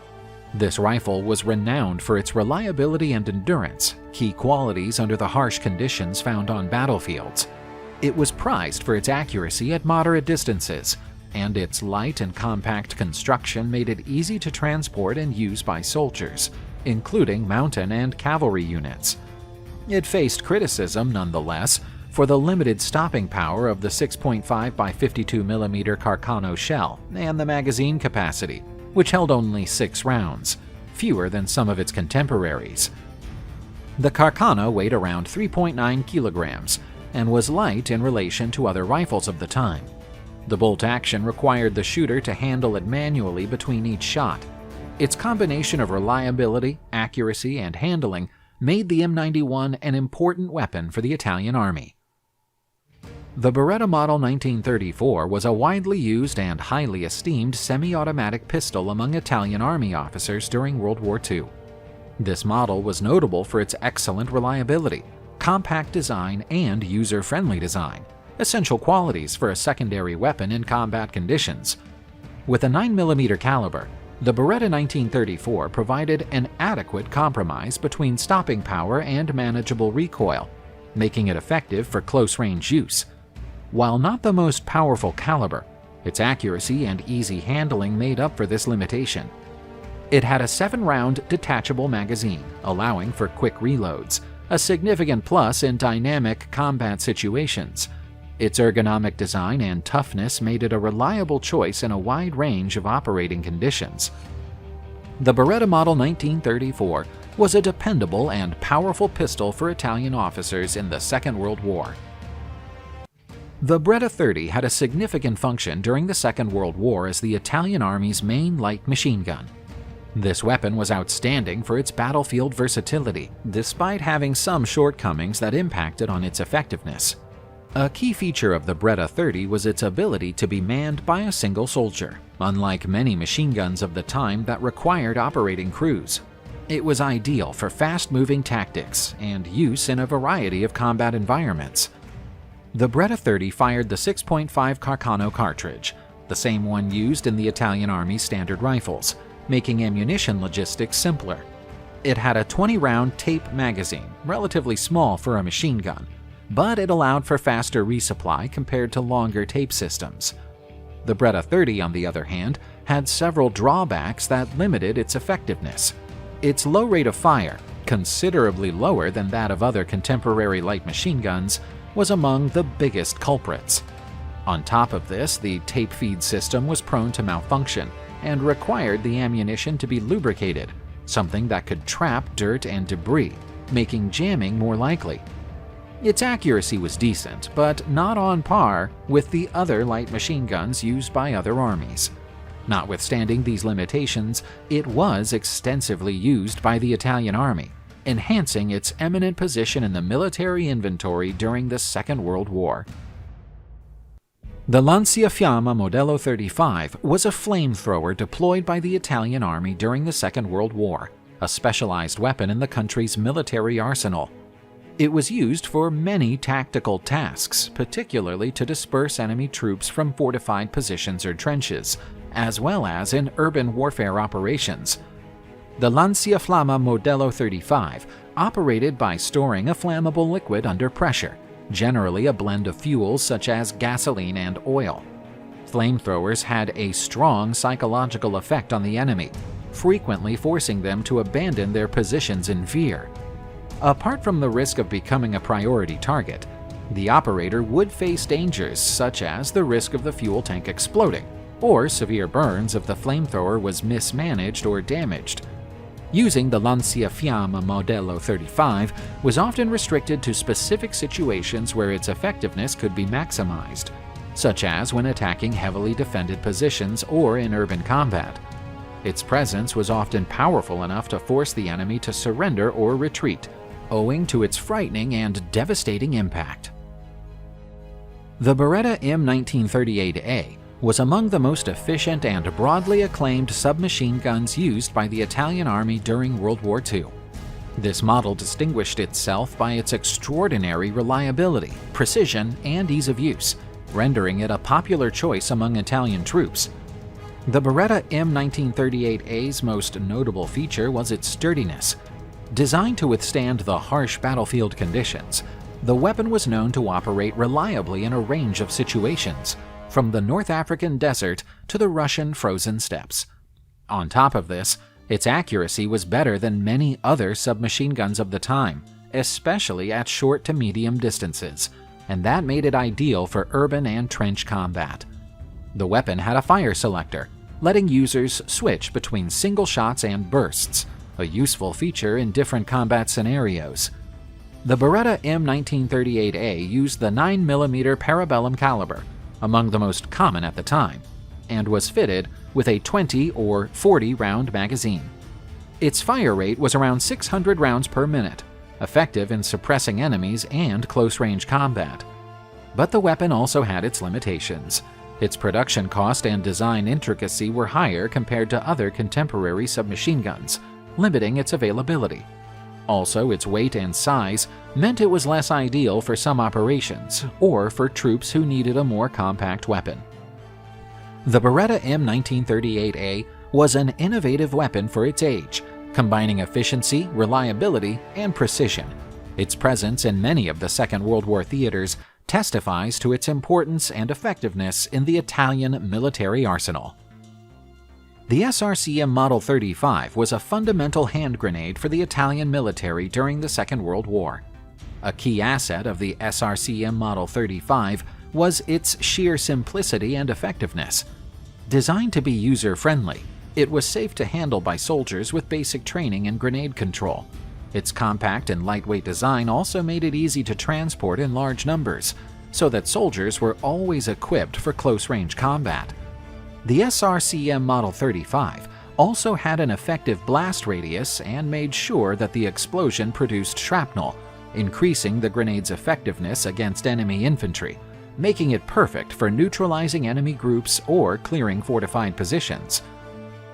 This rifle was renowned for its reliability and endurance, key qualities under the harsh conditions found on battlefields. It was prized for its accuracy at moderate distances, and its light and compact construction made it easy to transport and use by soldiers, including mountain and cavalry units. It faced criticism nonetheless for the limited stopping power of the 6.5 by 52mm Carcano shell and the magazine capacity, which held only 6 rounds, fewer than some of its contemporaries. The Carcano weighed around 3.9 kilograms and was light in relation to other rifles of the time. The bolt action required the shooter to handle it manually between each shot. Its combination of reliability, accuracy, and handling made the M91 an important weapon for the Italian Army. The Beretta Model 1934 was a widely used and highly esteemed semi-automatic pistol among Italian Army officers during World War II. This model was notable for its excellent reliability, compact design, and user-friendly design, essential qualities for a secondary weapon in combat conditions. With a 9mm caliber, the Beretta 1934 provided an adequate compromise between stopping power and manageable recoil, making it effective for close-range use. While not the most powerful caliber, its accuracy and easy handling made up for this limitation. It had a 7-round detachable magazine, allowing for quick reloads, a significant plus in dynamic combat situations. Its ergonomic design and toughness made it a reliable choice in a wide range of operating conditions. The Beretta Model 1934 was a dependable and powerful pistol for Italian officers in the Second World War. The Beretta 30 had a significant function during the Second World War as the Italian Army's main light machine gun. This weapon was outstanding for its battlefield versatility, despite having some shortcomings that impacted on its effectiveness. A key feature of the Beretta 30 was its ability to be manned by a single soldier, unlike many machine guns of the time that required operating crews. It was ideal for fast-moving tactics and use in a variety of combat environments. The Beretta 30 fired the 6.5 Carcano cartridge, the same one used in the Italian Army's standard rifles, making ammunition logistics simpler. It had a 20-round tape magazine, relatively small for a machine gun, but it allowed for faster resupply compared to longer tape systems. The Beretta 30, on the other hand, had several drawbacks that limited its effectiveness. Its low rate of fire, considerably lower than that of other contemporary light machine guns, was among the biggest culprits. On top of this, the tape feed system was prone to malfunction and required the ammunition to be lubricated, something that could trap dirt and debris, making jamming more likely. Its accuracy was decent, but not on par with the other light machine guns used by other armies. Notwithstanding these limitations, it was extensively used by the Italian Army, enhancing its eminent position in the military inventory during the Second World War. The Lania Fama Modello 35 was a flamethrower deployed by the Italian Army during the Second World War, a specialized weapon in the country's military arsenal. It was used for many tactical tasks, particularly to disperse enemy troops from fortified positions or trenches, as well as in urban warfare operations. The Lania Fama Modello 35 operated by storing a flammable liquid under pressure, generally a blend of fuels such as gasoline and oil. Flamethrowers had a strong psychological effect on the enemy, frequently forcing them to abandon their positions in fear. Apart from the risk of becoming a priority target, the operator would face dangers such as the risk of the fuel tank exploding, or severe burns if the flamethrower was mismanaged or damaged. Using the Lania Fama Modello 35 was often restricted to specific situations where its effectiveness could be maximized, such as when attacking heavily defended positions or in urban combat. Its presence was often powerful enough to force the enemy to surrender or retreat, owing to its frightening and devastating impact. The Beretta M1938A was among the most efficient and broadly acclaimed submachine guns used by the Italian Army during World War II. This model distinguished itself by its extraordinary reliability, precision, and ease of use, rendering it a popular choice among Italian troops. The Beretta M1938A's most notable feature was its sturdiness. Designed to withstand the harsh battlefield conditions, the weapon was known to operate reliably in a range of situations, from the North African desert to the Russian frozen steppes. On top of this, its accuracy was better than many other submachine guns of the time, especially at short to medium distances, and that made it ideal for urban and trench combat. The weapon had a fire selector, letting users switch between single shots and bursts, a useful feature in different combat scenarios. The Beretta M1938A used the 9mm Parabellum caliber, among the most common at the time, and was fitted with a 20 or 40 round magazine. Its fire rate was around 600 rounds per minute, effective in suppressing enemies and close-range combat. But the weapon also had its limitations. Its production cost and design intricacy were higher compared to other contemporary submachine guns, limiting its availability. Also, its weight and size meant it was less ideal for some operations or for troops who needed a more compact weapon. The Beretta M1938A was an innovative weapon for its age, combining efficiency, reliability, and precision. Its presence in many of the Second World War theaters testifies to its importance and effectiveness in the Italian military arsenal. The SRCM Model 35 was a fundamental hand grenade for the Italian military during the Second World War. A key asset of the SRCM Model 35 was its sheer simplicity and effectiveness. Designed to be user-friendly, it was safe to handle by soldiers with basic training in grenade control. Its compact and lightweight design also made it easy to transport in large numbers, so that soldiers were always equipped for close-range combat. The SRCM Model 35 also had an effective blast radius and made sure that the explosion produced shrapnel, increasing the grenade's effectiveness against enemy infantry, making it perfect for neutralizing enemy groups or clearing fortified positions.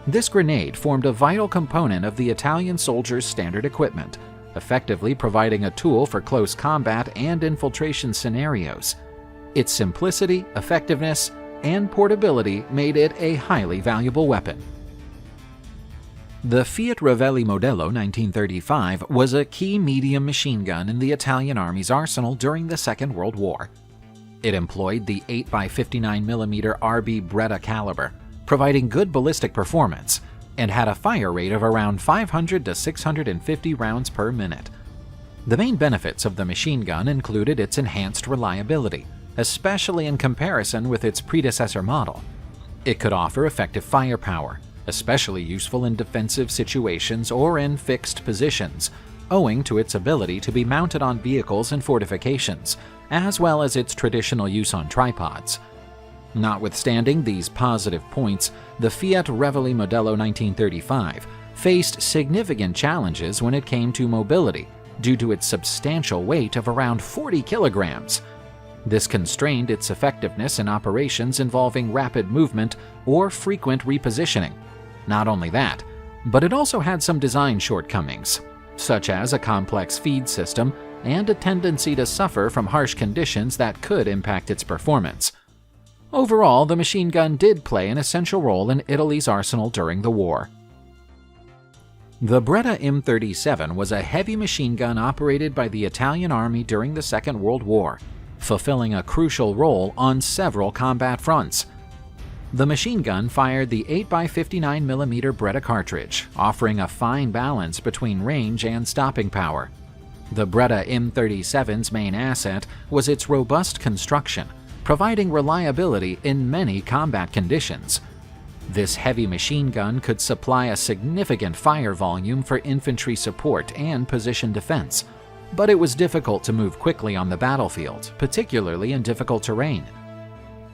This grenade formed a vital component of the Italian soldiers' standard equipment, effectively providing a tool for close combat and infiltration scenarios. Its simplicity, effectiveness, and portability made it a highly valuable weapon. The Fiatrelli Modello 1935 was a key medium machine gun in the Italian Army's arsenal during the Second World War. It employed the 8x59mm RB Beretta caliber, providing good ballistic performance, and had a fire rate of around 500 to 650 rounds per minute. The main benefits of the machine gun included its enhanced reliability, especially in comparison with its predecessor model. It could offer effective firepower, especially useful in defensive situations or in fixed positions, owing to its ability to be mounted on vehicles and fortifications, as well as its traditional use on tripods. Notwithstanding these positive points, the Fiatrelli Modello 1935 faced significant challenges when it came to mobility due to its substantial weight of around 40 kilograms. This constrained its effectiveness in operations involving rapid movement or frequent repositioning. Not only that, but it also had some design shortcomings, such as a complex feed system and a tendency to suffer from harsh conditions that could impact its performance. Overall, the machine gun did play an essential role in Italy's arsenal during the war. The Bretta M37 was a heavy machine gun operated by the Italian Army during the Second World War, fulfilling a crucial role on several combat fronts. The machine gun fired the 8x59mm Beretta cartridge, offering a fine balance between range and stopping power. The Beretta M37's main asset was its robust construction, providing reliability in many combat conditions. This heavy machine gun could supply a significant fire volume for infantry support and position defense, but it was difficult to move quickly on the battlefield, particularly in difficult terrain.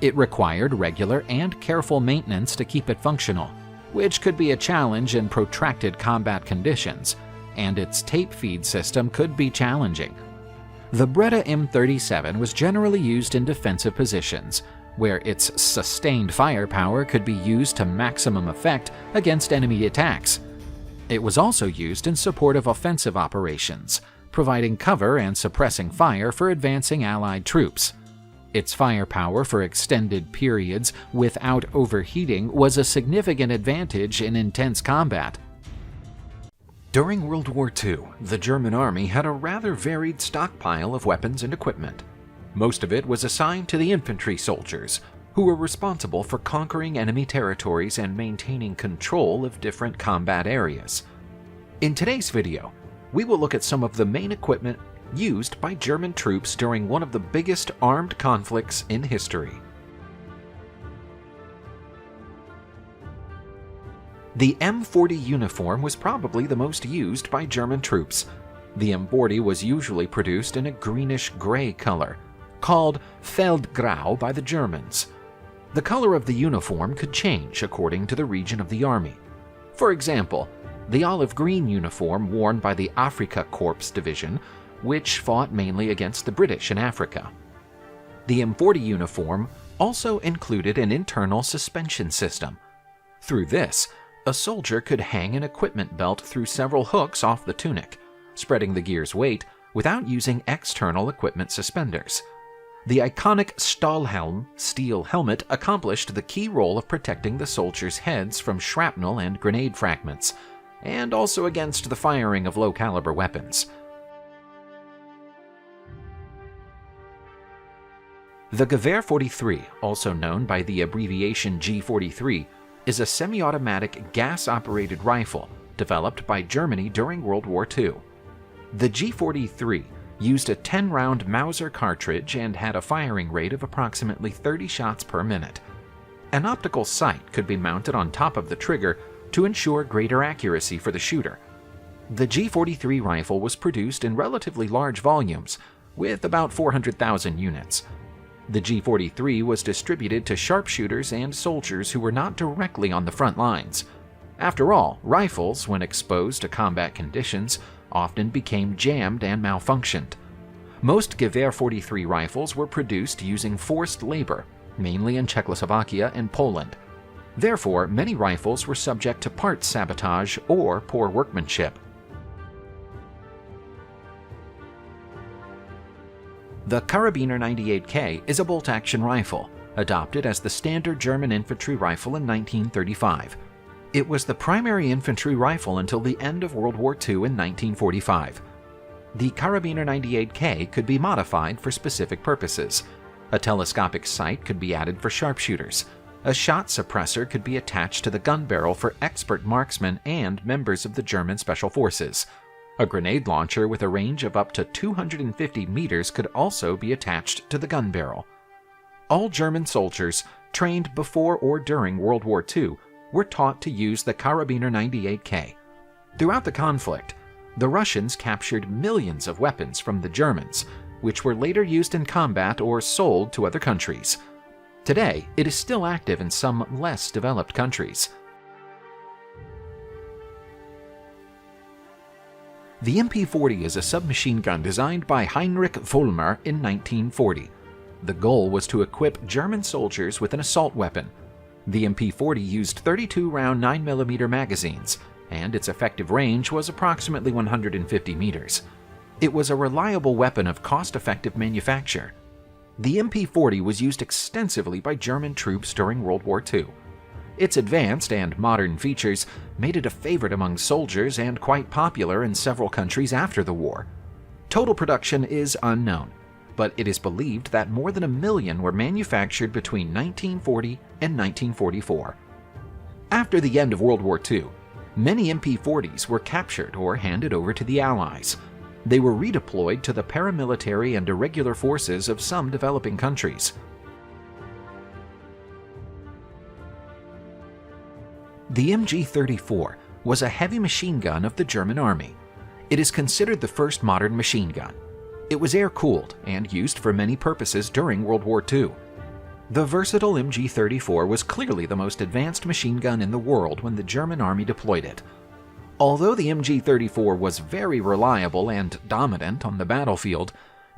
It required regular and careful maintenance to keep it functional, which could be a challenge in protracted combat conditions, and its tape feed system could be challenging. The Beretta M37 was generally used in defensive positions, where its sustained firepower could be used to maximum effect against enemy attacks. It was also used in support of offensive operations, providing cover and suppressing fire for advancing Allied troops. Its firepower for extended periods without overheating was a significant advantage in intense combat. During World War II, the German Army had a rather varied stockpile of weapons and equipment. Most of it was assigned to the infantry soldiers, who were responsible for conquering enemy territories and maintaining control of different combat areas. In today's video, we will look at some of the main equipment used by German troops during one of the biggest armed conflicts in history. The M40 uniform was probably the most used by German troops. The M40 was usually produced in a greenish-gray color, called Feldgrau by the Germans. The color of the uniform could change according to the region of the army. For example, the olive green uniform worn by the Afrika Korps division, which fought mainly against the British in Africa. The M40 uniform also included an internal suspension system. Through this, a soldier could hang an equipment belt through several hooks off the tunic, spreading the gear's weight without using external equipment suspenders. The iconic Stahlhelm steel helmet accomplished the key role of protecting the soldiers' heads from shrapnel and grenade fragments, and also against the firing of low-caliber weapons. The Gewehr 43, also known by the abbreviation G43, is a semi-automatic gas-operated rifle developed by Germany during World War II. The G43 used a 10-round Mauser cartridge and had a firing rate of approximately 30 shots per minute. An optical sight could be mounted on top of the trigger to ensure greater accuracy for the shooter. The G43 rifle was produced in relatively large volumes, with about 400,000 units. The G43 was distributed to sharpshooters and soldiers who were not directly on the front lines. After all, rifles, when exposed to combat conditions, often became jammed and malfunctioned. Most Gewehr 43 rifles were produced using forced labor, mainly in Czechoslovakia and Poland. Therefore, many rifles were subject to parts sabotage or poor workmanship. The Carabiner 98K is a bolt-action rifle, adopted as the standard German infantry rifle in 1935. It was the primary infantry rifle until the end of World War II in 1945. The Carabiner 98K could be modified for specific purposes. A telescopic sight could be added for sharpshooters. A shot suppressor could be attached to the gun barrel for expert marksmen and members of the German Special Forces. A grenade launcher with a range of up to 250 meters could also be attached to the gun barrel. All German soldiers trained before or during World War II were taught to use the Carabiner 98K. Throughout the conflict, the Russians captured millions of weapons from the Germans, which were later used in combat or sold to other countries. Today, it is still active in some less developed countries. The MP40 is a submachine gun designed by Heinrich Vollmer in 1940. The goal was to equip German soldiers with an assault weapon. The MP40 used 32-round 9mm magazines, and its effective range was approximately 150 meters. It was a reliable weapon of cost-effective manufacture. The MP40 was used extensively by German troops during World War II. Its advanced and modern features made it a favorite among soldiers and quite popular in several countries after the war. Total production is unknown, but it is believed that more than 1 million were manufactured between 1940 and 1944. After the end of World War II, many MP40s were captured or handed over to the Allies. They were redeployed to the paramilitary and irregular forces of some developing countries. The MG34 was a heavy machine gun of the German Army. It is considered the first modern machine gun. It was air-cooled and used for many purposes during World War II. The versatile MG34 was clearly the most advanced machine gun in the world when the German Army deployed it. Although the MG34 was very reliable and dominant on the battlefield,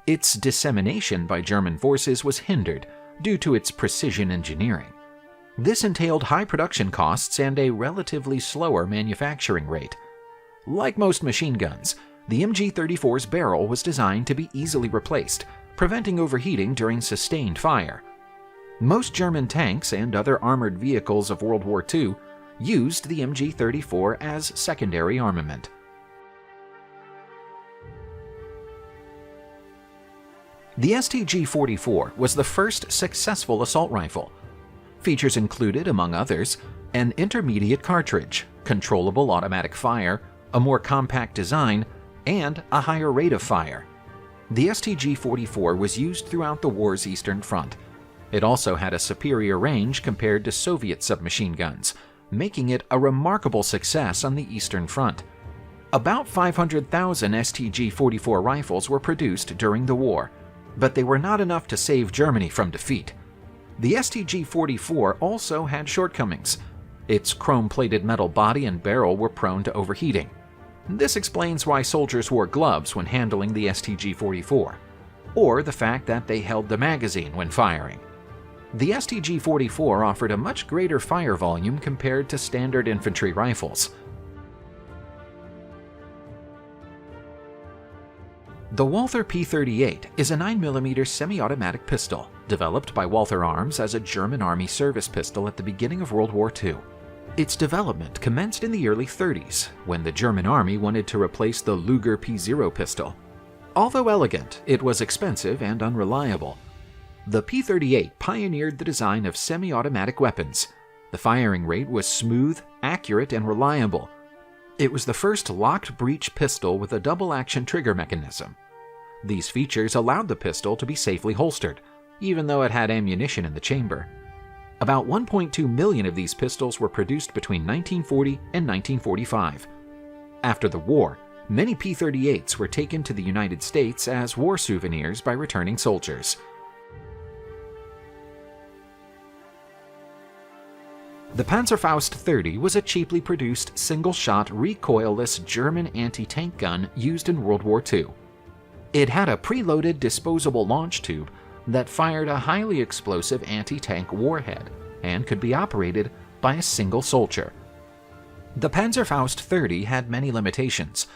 its dissemination by German forces was hindered due to its precision engineering. This entailed high production costs and a relatively slower manufacturing rate. Like most machine guns, the MG34's barrel was designed to be easily replaced, preventing overheating during sustained fire. Most German tanks and other armored vehicles of World War II used the MG34 as secondary armament. The STG-44 was the first successful assault rifle. Features included, among others, an intermediate cartridge, controllable automatic fire, a more compact design, and a higher rate of fire. The STG-44 was used throughout the war's Eastern Front. It also had a superior range compared to Soviet submachine guns, making it a remarkable success on the Eastern Front. About 500,000 STG-44 rifles were produced during the war. but they were not enough to save Germany from defeat. The STG-44 also had shortcomings. Its chrome-plated metal body and barrel were prone to overheating. This explains why soldiers wore gloves when handling the STG-44, or the fact that they held the magazine when firing. The STG-44 offered a much greater fire volume compared to standard infantry rifles. The Walther P38 is a 9mm semi-automatic pistol, developed by Walther Arms as a German Army service pistol at the beginning of World War II. Its development commenced in the early 30s, when the German Army wanted to replace the Luger P0 pistol. Although elegant, it was expensive and unreliable. The P38 pioneered the design of semi-automatic weapons. The firing rate was smooth, accurate, and reliable. It was the first locked breech pistol with a double-action trigger mechanism. These features allowed the pistol to be safely holstered, even though it had ammunition in the chamber. About 1.2 million of these pistols were produced between 1940 and 1945. After the war, many P38s were taken to the United States as war souvenirs by returning soldiers. The Panzerfaust 30 was a cheaply produced single-shot recoilless German anti-tank gun used in World War II. It had a preloaded disposable launch tube that fired a highly explosive anti-tank warhead and could be operated by a single soldier. The Panzerfaust 30 had many limitations.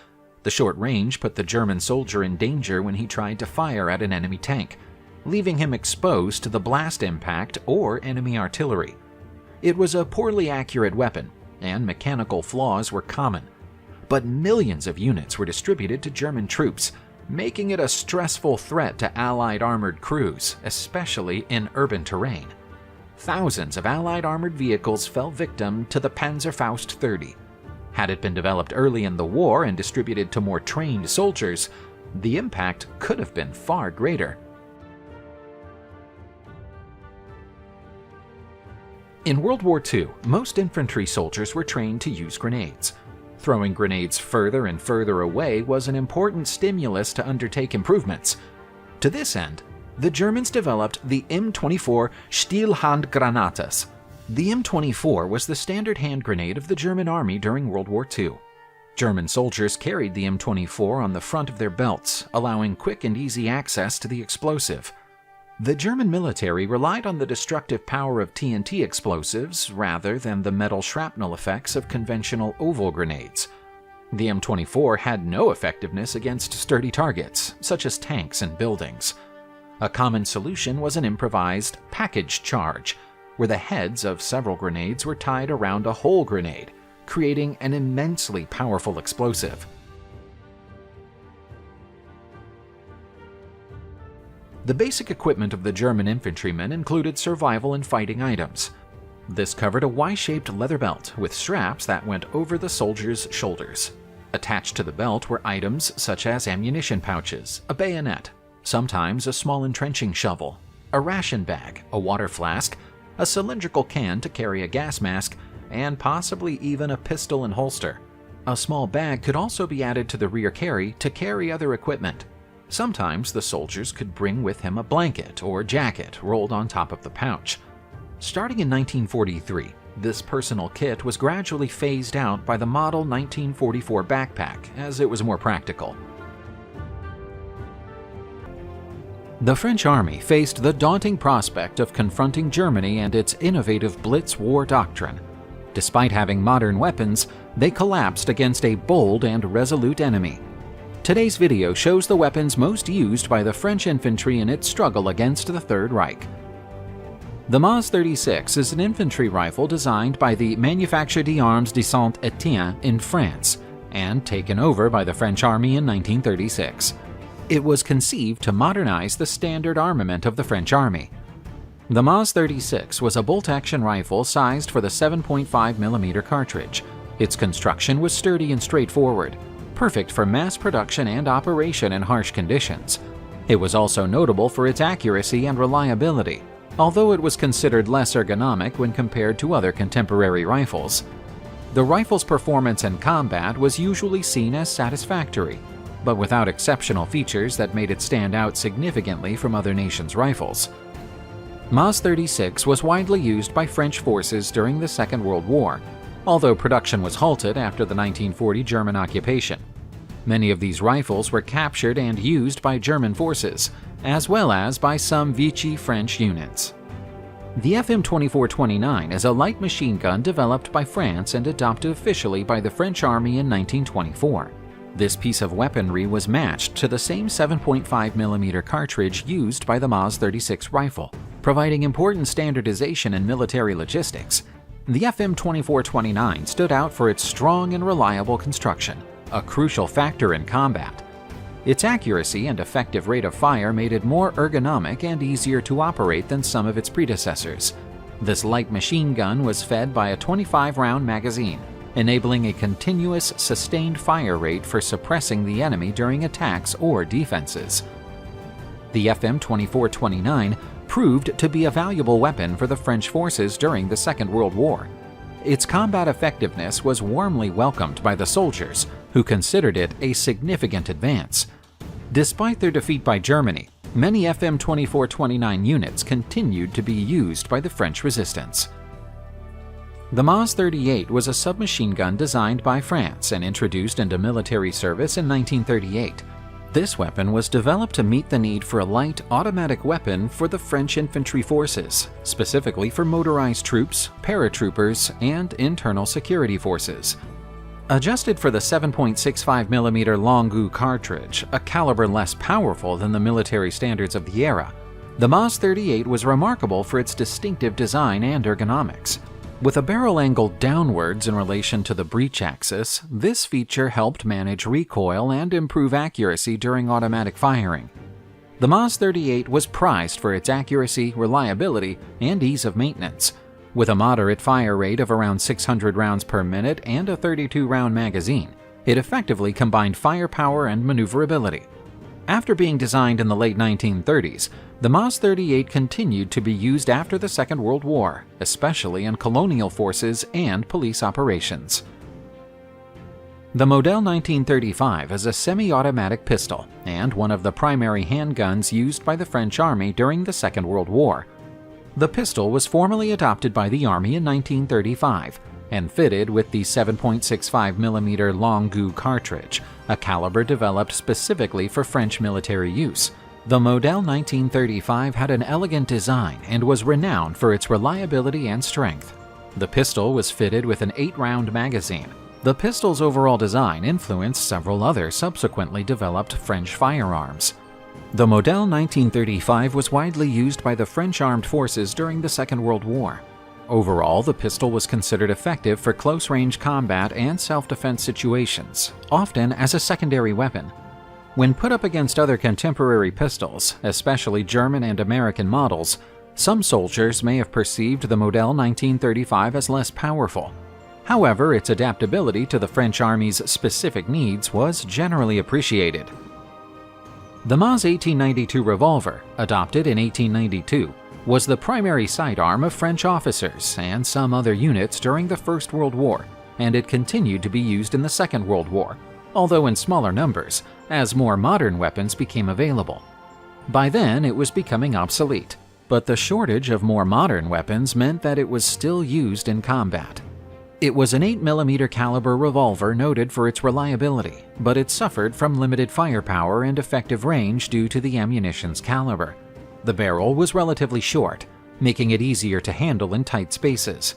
The short range put the German soldier in danger when he tried to fire at an enemy tank, leaving him exposed to the blast impact or enemy artillery. It was a poorly accurate weapon, and mechanical flaws were common. But millions of units were distributed to German troops, making it a stressful threat to Allied armored crews, especially in urban terrain. Thousands of Allied armored vehicles fell victim to the Panzerfaust 30. Had it been developed early in the war and distributed to more trained soldiers, the impact could have been far greater. In World War II, most infantry soldiers were trained to use grenades. Throwing grenades further and further away was an important stimulus to undertake improvements. To this end, the Germans developed the M24 Stielhandgranates. The M24 was the standard hand grenade of the German Army during World War II. German soldiers carried the M24 on the front of their belts, allowing quick and easy access to the explosive. The German military relied on the destructive power of TNT explosives rather than the metal shrapnel effects of conventional oval grenades. The M24 had no effectiveness against sturdy targets, such as tanks and buildings. A common solution was an improvised package charge, where the heads of several grenades were tied around a whole grenade, creating an immensely powerful explosive. The basic equipment of the German infantrymen included survival and fighting items. This covered a Y-shaped leather belt with straps that went over the soldier's shoulders. Attached to the belt were items such as ammunition pouches, a bayonet, sometimes a small entrenching shovel, a ration bag, a water flask, a cylindrical can to carry a gas mask, and possibly even a pistol and holster. A small bag could also be added to the rear carry to carry other equipment. Sometimes the soldiers could bring with him a blanket or jacket rolled on top of the pouch. Starting in 1943, this personal kit was gradually phased out by the Model 1944 backpack, as it was more practical. The French Army faced the daunting prospect of confronting Germany and its innovative Blitz war doctrine. Despite having modern weapons, they collapsed against a bold and resolute enemy. Today's video shows the weapons most used by the French infantry in its struggle against the Third Reich. The MAS 36 is an infantry rifle designed by the Manufacture d'Armes de Saint-Étienne in France and taken over by the French Army in 1936. It was conceived to modernize the standard armament of the French Army. The MAS 36 was a bolt-action rifle sized for the 7.5mm cartridge. Its construction was sturdy and straightforward, perfect for mass production and operation in harsh conditions. It was also notable for its accuracy and reliability, although it was considered less ergonomic when compared to other contemporary rifles. The rifle's performance in combat was usually seen as satisfactory. but without exceptional features that made it stand out significantly from other nations' rifles. MAS 36 was widely used by French forces during the Second World War, although production was halted after the 1940 German occupation. Many of these rifles were captured and used by German forces, as well as by some Vichy French units. The FM2429 is a light machine gun developed by France and adopted officially by the French Army in 1924. This piece of weaponry was matched to the same 7.5mm cartridge used by the MAS 36 rifle, providing important standardization in military logistics. The FM2429 stood out for its strong and reliable construction, a crucial factor in combat. Its accuracy and effective rate of fire made it more ergonomic and easier to operate than some of its predecessors. This light machine gun was fed by a 25-round magazine, enabling a continuous, sustained fire rate for suppressing the enemy during attacks or defenses. The FM2429 proved to be a valuable weapon for the French forces during the Second World War. Its combat effectiveness was warmly welcomed by the soldiers, who considered it a significant advance. Despite their defeat by Germany, many FM2429 units continued to be used by the French resistance. The MAS 38 was a submachine gun designed by France and introduced into military service in 1938. This weapon was developed to meet the need for a light, automatic weapon for the French infantry forces, specifically for motorized troops, paratroopers, and internal security forces. Adjusted for the 7.65mm Longue cartridge, a caliber less powerful than the military standards of the era, the MAS 38 was remarkable for its distinctive design and ergonomics. With a barrel angled downwards in relation to the breech axis, this feature helped manage recoil and improve accuracy during automatic firing. The MAS 38 was prized for its accuracy, reliability, and ease of maintenance. With a moderate fire rate of around 600 rounds per minute and a 32-round magazine, it effectively combined firepower and maneuverability. After being designed in the late 1930s, the MAS 38 continued to be used after the Second World War, especially in colonial forces and police operations. The Model 1935 is a semi-automatic pistol and one of the primary handguns used by the French Army during the Second World War. The pistol was formally adopted by the Army in 1935 and fitted with the 7.65mm Longue cartridge, a caliber developed specifically for French military use. The Model 1935 had an elegant design and was renowned for its reliability and strength. The pistol was fitted with an 8-round magazine. The pistol's overall design influenced several other subsequently developed French firearms. The Model 1935 was widely used by the French armed forces during the Second World War. Overall, the pistol was considered effective for close-range combat and self-defense situations, often as a secondary weapon. When put up against other contemporary pistols, especially German and American models, some soldiers may have perceived the Model 1935 as less powerful. However, its adaptability to the French Army's specific needs was generally appreciated. The MAS 1892 revolver, adopted in 1892, was the primary sidearm of French officers and some other units during the First World War, and it continued to be used in the Second World War, although in smaller numbers, as more modern weapons became available. By then, it was becoming obsolete, but the shortage of more modern weapons meant that it was still used in combat. It was an 8mm caliber revolver noted for its reliability, but it suffered from limited firepower and effective range due to the ammunition's caliber. The barrel was relatively short, making it easier to handle in tight spaces.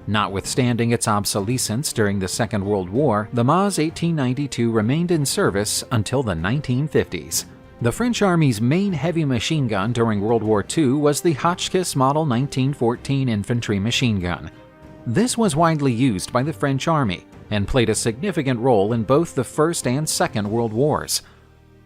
Notwithstanding its obsolescence during the Second World War, the MAS 1892 remained in service until the 1950s. The French Army's main heavy machine gun during World War II was the Hotchkiss Model 1914 infantry machine gun. This was widely used by the French Army and played a significant role in both the First and Second World Wars.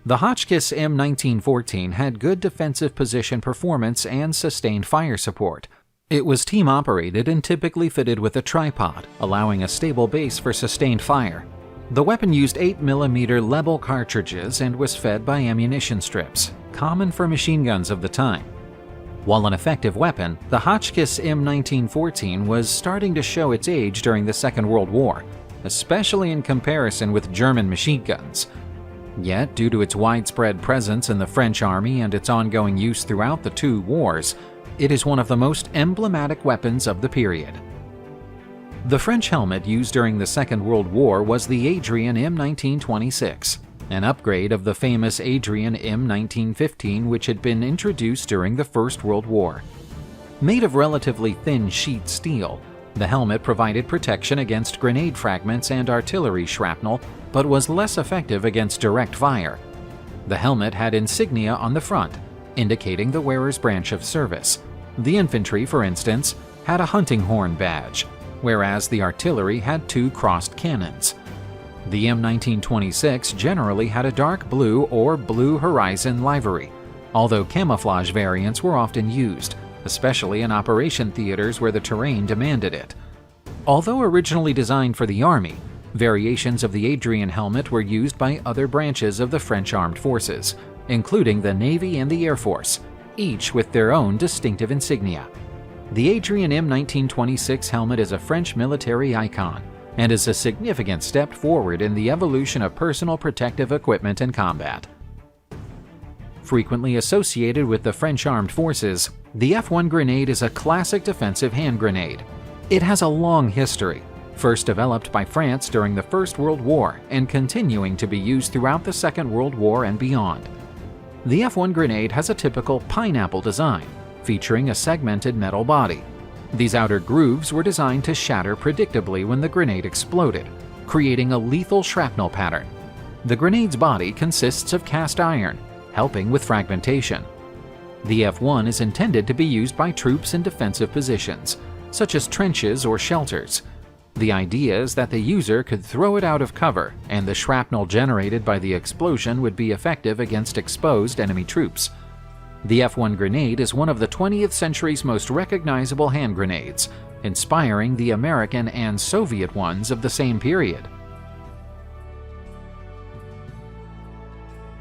The Hotchkiss M1914 had good defensive position performance and sustained fire support. It was team-operated and typically fitted with a tripod, allowing a stable base for sustained fire. The weapon used 8mm Webble cartridges and was fed by ammunition strips, common for machine guns of the time. While an effective weapon, the Hotchkiss M1914 was starting to show its age during the Second World War, especially in comparison with German machine guns. Yet, due to its widespread presence in the French army and its ongoing use throughout the two wars, it is one of the most emblematic weapons of the period. The French helmet used during the Second World War was the Adrian M1926, an upgrade of the famous Adrian M1915 which had been introduced during the First World War. Made of relatively thin sheet steel, the helmet provided protection against grenade fragments and artillery shrapnel, but was less effective against direct fire. The helmet had insignia on the front, indicating the wearer's branch of service. The infantry, for instance, had a hunting horn badge, whereas the artillery had two crossed cannons. The M1926 generally had a dark blue or blue horizon livery, although camouflage variants were often used, especially in operation theaters where the terrain demanded it. Although originally designed for the Army, variations of the Adrian helmet were used by other branches of the French armed forces, including the Navy and the Air Force, each with their own distinctive insignia. The Adrian M1926 helmet is a French military icon and is a significant step forward in the evolution of personal protective equipment in combat. Frequently associated with the French armed forces, the F1 grenade is a classic defensive hand grenade. It has a long history, first developed by France during the First World War and continuing to be used throughout the Second World War and beyond. The F1 grenade has a typical pineapple design, featuring a segmented metal body. These outer grooves were designed to shatter predictably when the grenade exploded, creating a lethal shrapnel pattern. The grenade's body consists of cast iron, helping with fragmentation. The F1 is intended to be used by troops in defensive positions, such as trenches or shelters. The idea is that the user could throw it out of cover, and the shrapnel generated by the explosion would be effective against exposed enemy troops. The F1 grenade is one of the 20th century's most recognizable hand grenades, inspiring the American and Soviet ones of the same period.